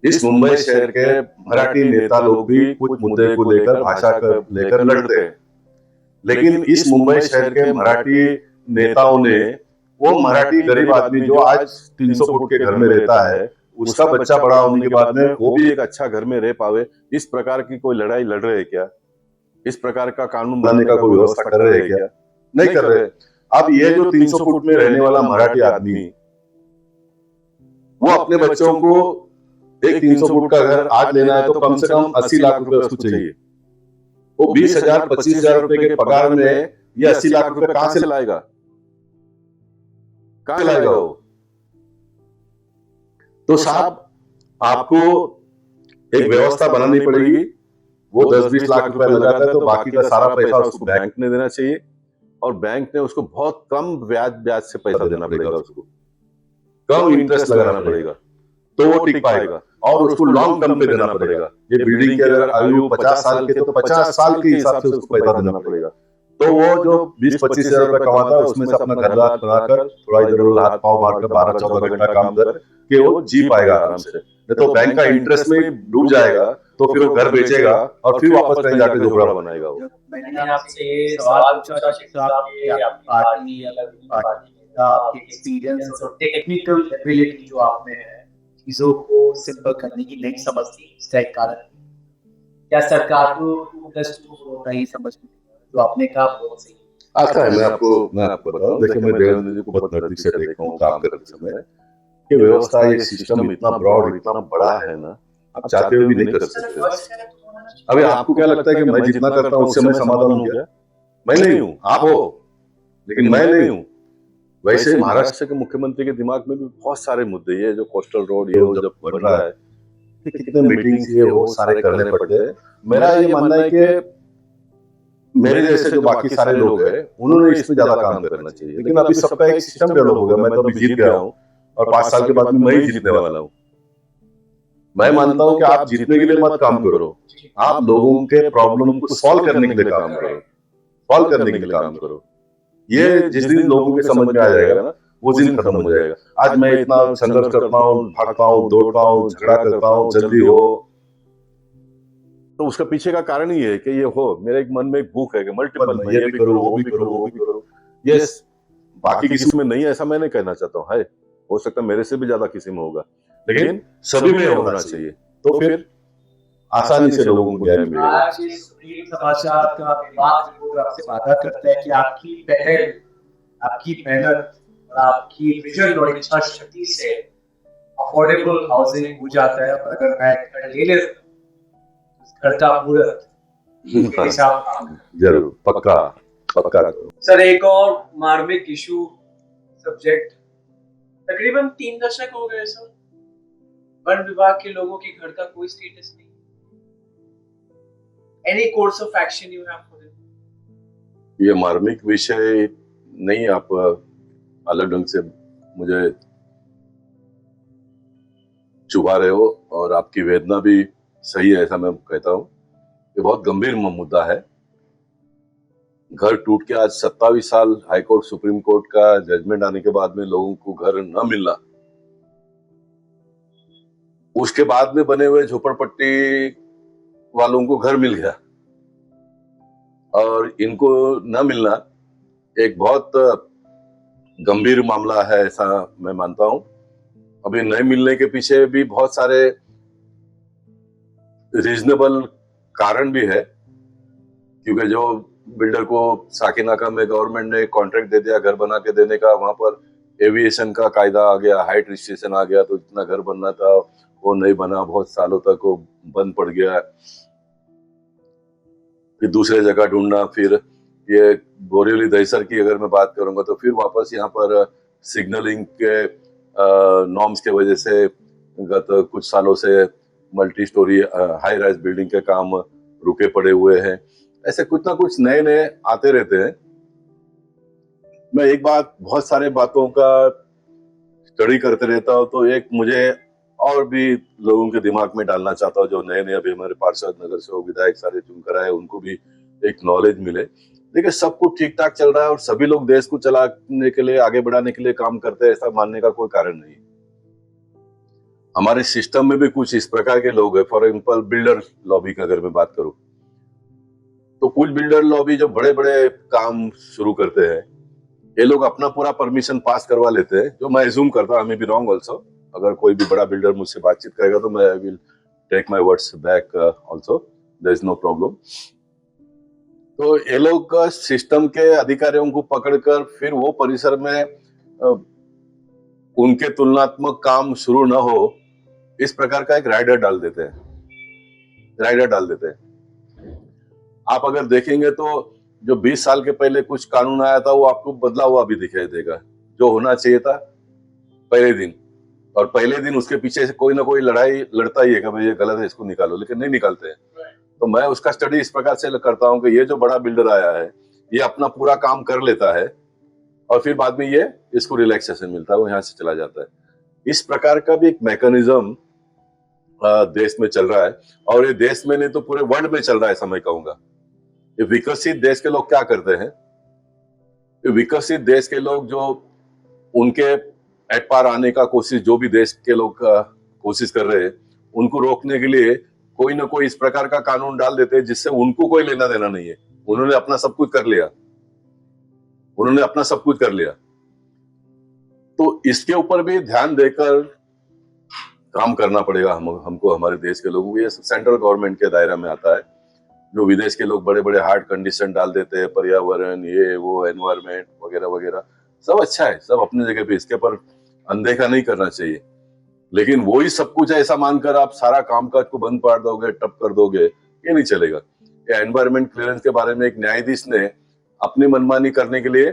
इस मुंबई शहर के मराठी नेता लोग भी कुछ मुद्दे को लेकर, भाषा को लेकर लड़ते हैं, लेकिन इस मुंबई शहर के मराठी नेताओं ने, वो मराठी गरीब आदमी जो आज 300 फुट के घर में रहता है, उसका बच्चा बड़ा होने के बाद में वो भी एक अच्छा घर में रह पावे, इस प्रकार की कोई लड़ाई लड़ रहे हैं क्या? इस प्रकार का कानून बनाने का कोई व्यवस्था कर रहे हैं क्या? नहीं कर रहे। अब ये जो 300 फुट में रहने वाला मराठी आदमी, वो अपने बच्चों को एक 300 फुट का घर आज लेना है तो कम से कम 80 लाख रुपए उसको चाहिए। वो 20,000 25,000 रुपए के पगार में ये 80 लाख रुपए कहां से लाएगा? कहां लाएगा वो? तो साहब, आपको एक व्यवस्था बनानी पड़ेगी। वो 10-20 लाख रुपए लगाता है तो बाकी का सारा पैसा उसको बैंक ने देना चाहिए, और बैंक ने उसको बहुत कम ब्याज से पैसा देना पड़ेगा, उसको कम इंटरेस्ट लगाना पड़ेगा, तो वो टिक पाएगा। और उसको लॉन्ग टर्म पे देना पड़ेगा। ये बिल्डिंग की अगर आयु 50 साल की तो 50 साल के हिसाब से उसको पैसा देना पड़ेगा। तो वो जो 20-25 हजार रुपए कमाता है उसमें से अपना घर दार बनाकर, थोड़ा इधर उधर हाथ पांव मारकर 12-14 घंटा काम कर के वो जी पाएगा आराम से। नहीं तो बैंक का इंटरेस्ट में डूब जाएगा, तो फिर वो घर बेचेगा और फिर वापस कहीं जाकर झोपड़ा बनाएगा। वो मैंने आपसे सवाल पूछा पार्टी, आपके एक्सपीरियंस और टेक्निकल एबिलिटी जो आप में है, चीजों को सिंपल करने की नहीं समझती, इसका एक कारण क्या सरकार को नहीं समझ जो आपने कहा बहुत सही आता है। मैं आपको बताऊं, देखिए मैं देवेंद्र जी को बहुत नजदीक से देखा हूँ काम करते समय। ये व्यवस्था, ये सिस्टम इतना ब्रॉड, इतना बड़ा है ना, आप चाहते हुए भी नहीं कर सकते। अभी आपको क्या लगता है कि मैं जितना करता हूँ उससे मैं समाधान हूँ क्या? मैं नहीं हूँ, आप हो, लेकिन मैं नहीं हूँ। वैसे महाराष्ट्र के मुख्यमंत्री के दिमाग में भी बहुत सारे मुद्दे, ये जो कोस्टल रोड ये वो जब बन रहा है, ये कितने मीटिंग्स ये वो सारे करने पड़ते हैं। मेरा ये मानना है कि मेरे जैसे जो बाकी सारे लोग हैं उन्होंने इस पे ज्यादा काम करना चाहिए, लेकिन अभी सबका एक सिस्टम डेवलप हो गया। मैं तो अभी जीत गया हूँ और 5 साल के बाद मैं ही जीतने वाला हूँ। मैं मानता हूँ कि आप जीतने के लिए मत काम करो, आप लोगों के प्रॉब्लम को सॉल्व करने के लिए काम करो, सॉल्व करने के लिए काम करो। ये जिस दिन लोगों के समझ में आ जाएगा ना, वो दिन खत्म हो जाएगा। आज मैं इतना संघर्ष करता हूँ, भागता हूँ, दौड़ता हूँ, झगड़ा करता हूँ, जल्दी हो, तो उसका पीछे का कारण ही है कि ये हो, मेरे एक मन में एक भूख है कि मल्टीपल मैं ये भी करूँ, वो भी करूँ, वो भी करूँ। ये बाकी किसी में नहीं है ऐसा मैं नहीं कहना चाहता हूँ, है हो सकता है मेरे से भी ज्यादा किसी में होगा, लेकिन सभी में होना चाहिए, तो फिर आसानी से लोगों को न्याय मिलेगा। आज इस सुप्रीम समाचार का विवाद जरूर आपसे वादा करता है कि आपकी पहल, आपकी मेहनत और आपकी विजन और इच्छा शक्ति से अफोर्डेबल हाउसिंग हो जाता है। अगर मैं घर ले लेता करता पूरत जरूर, पक्का पक्का। सर एक और मार्मिक इशू सब्जेक्ट, तकरीबन 3 दशक हो गए सर, वन विभाग के लोगों के घर का कोई स्टेटस नहीं। Any course of action you have for them? ये मार्मिक विषय नहीं, आप अलग ढंग से मुझे चुभा रहे हो और आपकी वेदना भी सही है, ऐसा मैं कहता हूँ। ये बहुत गंभीर मुद्दा है। घर टूट के आज 27 साल हाईकोर्ट सुप्रीम कोर्ट का जजमेंट आने के बाद में लोगों को घर न मिलना, उसके बाद में बने हुए झोपड़पट्टी वालों को घर मिल गया और इनको न मिलना एक बहुत गंभीर मामला है, ऐसा मैं मानता हूं। अभी नहीं मिलने के पीछे भी बहुत सारे रीजनेबल कारण भी है, क्योंकि जो बिल्डर को साकिनाका में गवर्नमेंट ने कॉन्ट्रैक्ट दे दिया घर बना के देने का, वहां पर एविएशन का कायदा आ गया, हाइट रिस्ट्रिक्शन आ गया, तो इतना घर बनना था वो नहीं बना, बहुत सालों तक वो बंद पड़ गया। फिर दूसरे जगह ढूंढना, फिर ये बोरिवली दहिसर की अगर मैं बात करूंगा तो फिर वापस यहाँ पर सिग्नलिंग के नॉर्म्स के वजह से गत कुछ सालों से multi storey high rise building के काम रुके पड़े हुए हैं। ऐसे कुछ ना कुछ नए नए आते रहते हैं। मैं एक बात, बहुत सारे बातों का स्टडी करते रहता हूँ, तो एक मुझे और भी लोगों के दिमाग में डालना चाहता हूँ, जो नए नए अभी हमारे पार्षद, नगर सेवक, विधायक सारे चुनकर आए, उनको भी एक नॉलेज मिले। देखिए सब कुछ ठीक ठाक चल रहा है और सभी लोग देश को चलाने के लिए, आगे बढ़ाने के लिए काम करते हैं, ऐसा मानने का कोई कारण नहीं। हमारे सिस्टम में भी कुछ इस प्रकार के लोग हैं। फॉर एग्जाम्पल बिल्डर लॉबी का अगर मैं बात करूं, तो कुछ बिल्डर लॉबी जो बड़े बड़े काम शुरू करते हैं, ये लोग अपना पूरा परमिशन पास करवा लेते हैं, जो मैं एज्यूम करता हूं, आई मे बी रॉन्ग ऑल्सो। अगर कोई भी बड़ा बिल्डर मुझसे बातचीत करेगा तो मैं I will take my words back also, there is no problem. तो ये लोग सिस्टम के अधिकारियों को पकड़कर फिर वो परिसर में उनके तुलनात्मक काम शुरू न हो, इस प्रकार का एक राइडर डाल देते हैं, राइडर डाल देते हैं। आप अगर देखेंगे तो जो 20 साल के पहले कुछ कानून आया था वो आपको बदला हुआ भी दिखाई देगा। जो होना चाहिए था पहले दिन, और पहले दिन उसके पीछे से कोई ना कोई लड़ाई लड़ता ही है कि भाई ये गलत है, इसको निकालो, लेकिन नहीं निकालते हैं। तो मैं उसका स्टडी इस प्रकार से करता हूं कि ये जो बड़ा बिल्डर आया है, ये अपना पूरा काम कर लेता है और फिर बाद में ये इसको रिलैक्सेशन मिलता है, वो यहाँ से चला जाता है। इस प्रकार का भी एक मैकेनिज्म देश में चल रहा है, और ये देश में नहीं तो पूरे वर्ल्ड में चल रहा है, ऐसा मैं कहूंगा। ये विकसित देश के लोग क्या करते हैं, ये विकसित देश के लोग जो उनके एट पार आने का कोशिश, जो भी देश के लोग कोशिश कर रहे हैं, उनको रोकने के लिए कोई ना कोई इस प्रकार का कानून डाल देते हैं जिससे उनको कोई लेना देना नहीं है। उन्होंने अपना सब कुछ कर लिया, उन्होंने अपना सब कुछ कर लिया। तो इसके ऊपर भी ध्यान देकर काम करना पड़ेगा हमको, हमारे देश के लोगों को। ये सेंट्रल गवर्नमेंट के दायरा में आता है। जो विदेश के लोग बड़े बड़े हार्ड कंडीशन डाल देते हैं, पर्यावरण, ये वो, एनवायरमेंट वगैरह वगैरह, सब अच्छा है, सब अपनी जगह पे, इसके पर अनदेखा नहीं करना चाहिए। लेकिन वही सब कुछ ऐसा मानकर आप सारा कामकाज को बंद पाड़ दोगे, ठप कर दोगे, ये नहीं चलेगा। एनवायरमेंट क्लियरेंस के बारे में एक न्यायाधीश ने अपनी मनमानी करने के लिए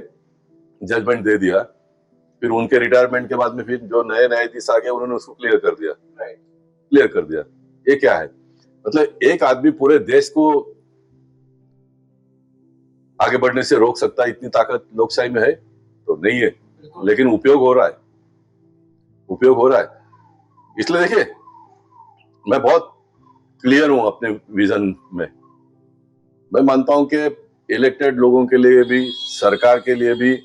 जजमेंट दे दिया, फिर उनके रिटायरमेंट के बाद में फिर जो नए न्यायाधीश आ गए उन्होंने उसको क्लियर कर दिया। राइट। क्लियर कर दिया। ये क्या है? मतलब एक आदमी पूरे देश को आगे बढ़ने से रोक सकता है, इतनी ताकत लोकशाही में है? तो नहीं है, लेकिन उपयोग हो रहा है, उपयोग हो रहा है। इसलिए देखिए, मैं बहुत क्लियर हूं अपने विजन में। मैं मानता हूं कि इलेक्टेड लोगों के लिए भी, सरकार के लिए भी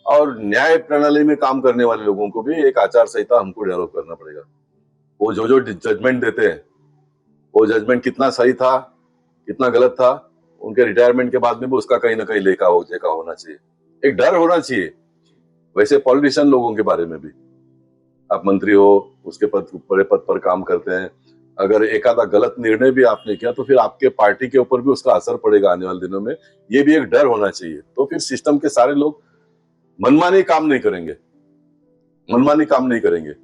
और न्याय प्रणाली में काम करने वाले लोगों को भी एक आचार संहिता हमको डेवलप करना पड़ेगा। वो जो जजमेंट देते हैं, वो जजमेंट कितना सही था, कितना गलत था, उनके रिटायरमेंट के बाद में भी उसका कहीं ना कहीं लेखा होना चाहिए। एक डर होना चाहिए। वैसे पॉलिटिशियन लोगों के बारे में भी, आप मंत्री हो, उसके बड़े पद पर काम करते हैं, अगर एक आधा गलत निर्णय भी आपने किया तो फिर आपके पार्टी के ऊपर भी उसका असर पड़ेगा आने वाले दिनों में। ये भी एक डर होना चाहिए। तो फिर सिस्टम के सारे लोग मनमानी काम नहीं करेंगे, मनमानी काम नहीं करेंगे।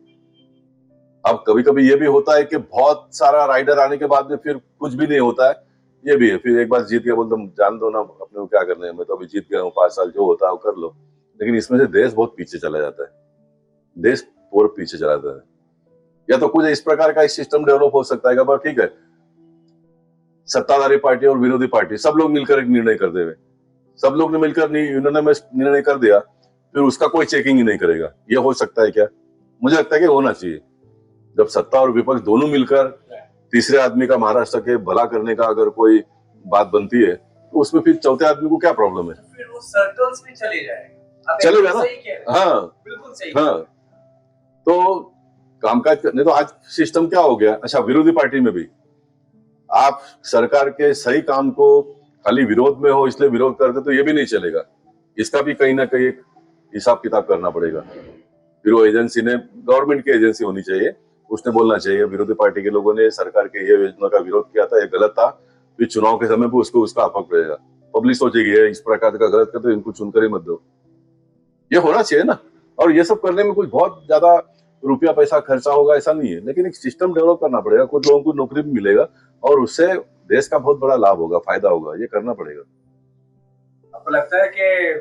अब कभी कभी ये भी होता है कि बहुत सारा राइडर आने के बाद में फिर कुछ भी नहीं होता है। ये भी है, फिर एक बार जीत गया बोलते जान दो ना, अपने को क्या करना है, मैं तो अभी जीत गया हूँ, 5 साल जो होता है वो कर लो। लेकिन इसमें से देश बहुत पीछे चला जाता है, देश और पीछे चला जाता है। या तो कुछ इस प्रकार का एक सिस्टम डेवलप हो सकता है, ठीक है, सत्ताधारी पार्टी और विरोधी पार्टी सब लोग मिलकर एक निर्णय कर देवे, सब लोग ने मिलकर यूनानिमस निर्णय कर दिया, फिर उसका कोई चेकिंग ही नहीं करेगा। ये हो सकता है क्या? मुझे लगता है कि होना चाहिए। जब सत्ता और विपक्ष दोनों मिलकर तीसरे आदमी का, महाराष्ट्र के भला करने का अगर कोई बात बनती है, तो उसमें फिर चौथे आदमी को क्या प्रॉब्लम है? फिर वो सर्कल्स में चले जाएगा। चलेगा ना? सही कह रहे हैं। हाँ, बिल्कुल सही। हाँ। तो कामकाज करने, तो आज सिस्टम क्या हो गया? अच्छा, विरोधी पार्टी में भी आप सरकार के सही काम को खाली विरोध में हो इसलिए विरोध करते तो ये भी नहीं चलेगा। इसका भी कहीं ना कहीं एक हिसाब किताब करना पड़ेगा। फिर वो एजेंसी ने, गवर्नमेंट की एजेंसी होनी चाहिए, उसने बोलना चाहिए विरोधी पार्टी के लोगों ने सरकार के ये योजना का विरोध किया था, ये गलत था, फिर चुनाव के समय पे उसको उसका हक पड़ेगा। पब्लिक सोचेगी ये इस प्रकार का गलत कर, तो इनको चुनकर ही मत दो। ये होना चाहिए ना। और ये सब करने में कुछ बहुत ज्यादा रुपया पैसा खर्चा होगा ऐसा नहीं है, लेकिन एक सिस्टम डेवलप करना पड़ेगा, कुछ लोगों को नौकरी भी मिलेगा और उससे देश का बहुत बड़ा लाभ होगा, फायदा होगा। ये करना पड़ेगा। आपको लगता है कि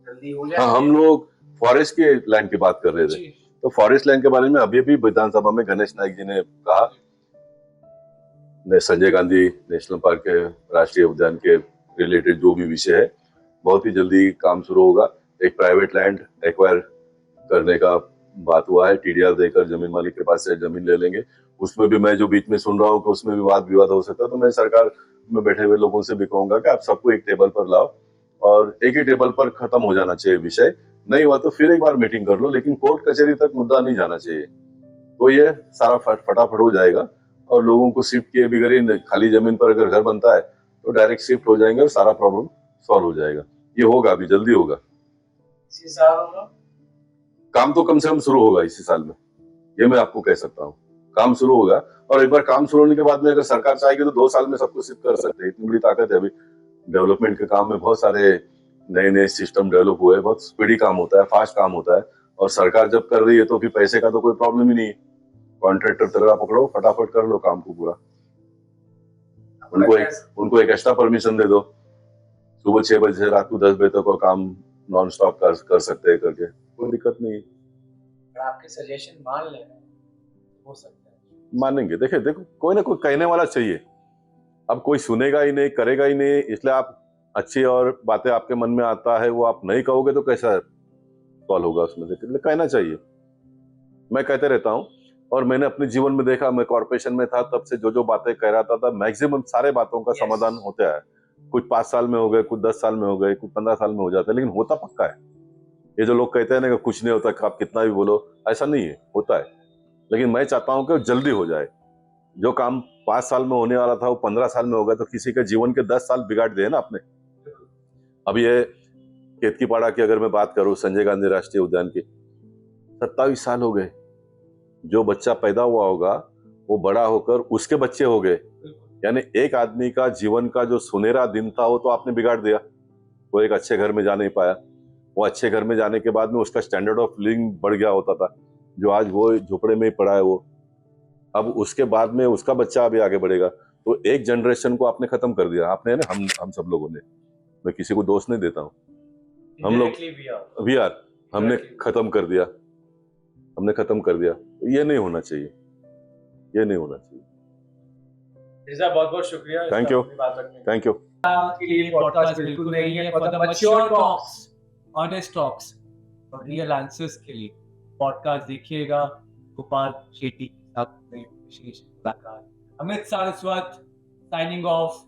जल्दी हो जाए? हाँ, हम लोग फॉरेस्ट के लैंड की बात कर रहे थे, तो फॉरेस्ट लैंड के बारे में अभी भी विधानसभा में गणेश नाइक जी ने कहा, संजय गांधी नेशनल पार्क के, राष्ट्रीय उद्यान के रिलेटेड जो भी विषय है, बहुत ही जल्दी काम शुरू होगा। एक प्राइवेट लैंड एक्वायर करने का बात हुआ है, टीडीआर देकर जमीन मालिक के पास से जमीन ले लेंगे। उसमें भी मैं जो बीच में सुन रहा हूँ कि उसमें भी वाद विवाद हो सकता है, तो मैं सरकार में बैठे हुए लोगों से भी कहूंगा कि आप सबको एक टेबल पर लाओ और एक ही टेबल पर खत्म हो जाना चाहिए विषय। नहीं हुआ तो फिर एक बार मीटिंग कर लो, लेकिन कोर्ट कचहरी तक मुद्दा नहीं जाना चाहिए। तो ये सारा फटाफट हो जाएगा और लोगों को शिफ्ट किए बगैर खाली जमीन पर अगर घर बनता है तो डायरेक्ट शिफ्ट हो जाएंगे और सारा प्रॉब्लम सॉल्व हो जाएगा। ये होगा, अभी जल्दी होगा। इसी साल होगा? काम तो कम से कम शुरू होगा इसी साल में, ये मैं आपको कह सकता हूँ। काम शुरू होगा और एक बार काम शुरू होने के बाद में अगर सरकार चाहेगी तो 2 साल में सब कुछ कर सकते हैं। इतनी बड़ी ताकत है अभी डेवलपमेंट के काम में। बहुत सारे नए नए सिस्टम डेवलप हुए, बहुत स्पीडी काम होता है, फास्ट काम होता है। और सरकार जब कर रही है तो फिर पैसे का तो कोई प्रॉब्लम ही नहीं है। कॉन्ट्रैक्टर तगड़ा पकड़ो, फटाफट कर लो काम को पूरा। उनको एक एक्स्ट्रा परमिशन दे दो, सुबह 6 बजे से रात को 10 बजे तक का काम नॉन स्टॉप कर सकते हैं करके, कोई दिक्कत नहीं है। आपके सजेशन मान लेना हो सकता है। मानेंगे। देखो कोई ना कोई कहने वाला चाहिए। अब कोई सुनेगा ही नहीं, करेगा ही नहीं, इसलिए आप अच्छी और बातें आपके मन में आता है वो आप नहीं कहोगे तो कैसा सॉल्व होगा उसमें से? कहना चाहिए। मैं कहते रहता हूँ और मैंने अपने जीवन में देखा, मैं कॉर्पोरेशन में था तब से जो बातें कह रहा था मैक्सिमम सारे बातों का समाधान होता है। कुछ 5 साल में हो गए, कुछ 10 साल में हो गए, कुछ 15 साल में हो जाता है, लेकिन होता पक्का है। ये जो लोग कहते हैं ना कि कुछ नहीं होता, आप कितना भी बोलो, ऐसा नहीं है, होता है। लेकिन मैं चाहता हूं कि जल्दी हो जाए। जो काम 5 साल में होने वाला था वो 15 साल में होगा, तो किसी के जीवन के 10 साल बिगाड़ दिए ना आपने। अब ये केतकीपाड़ा की अगर मैं बात करूं, संजय गांधी राष्ट्रीय उद्यान की, 27 साल हो गए। जो बच्चा पैदा हुआ होगा वो बड़ा होकर उसके बच्चे हो गए, यानी एक आदमी का जीवन का जो सुनहरा दिन था वो तो आपने बिगाड़ दिया। वो एक अच्छे घर में जा नहीं पाया, वो अच्छे घर में जाने के बाद में उसका स्टैंडर्ड ऑफ लिविंग बढ़ गया होता था, जो आज वो झोपड़े में ही पड़ा है। वो अब उसके बाद में उसका बच्चा अभी आगे बढ़ेगा, तो एक जनरेशन को आपने खत्म कर दिया आपने ना, हम सब लोगों ने। मैं किसी को दोष नहीं देता हूँ, हम लोग वी आर। हमने खत्म कर दिया, तो ये नहीं होना चाहिए, ये नहीं होना चाहिए। मिर्जा बहुत बहुत शुक्रिया Thank you. अपनी बात रखने के लिए। Thank you. के लिए पॉडकास्ट बिल्कुल नहीं है, for the mature talks, honest talks और रियल आंसर्स के लिए पॉडकास्ट देखिएगा। गोपाल शेट्टी के साथ में विशेष मुलाकात। Amit Saraswat signing off.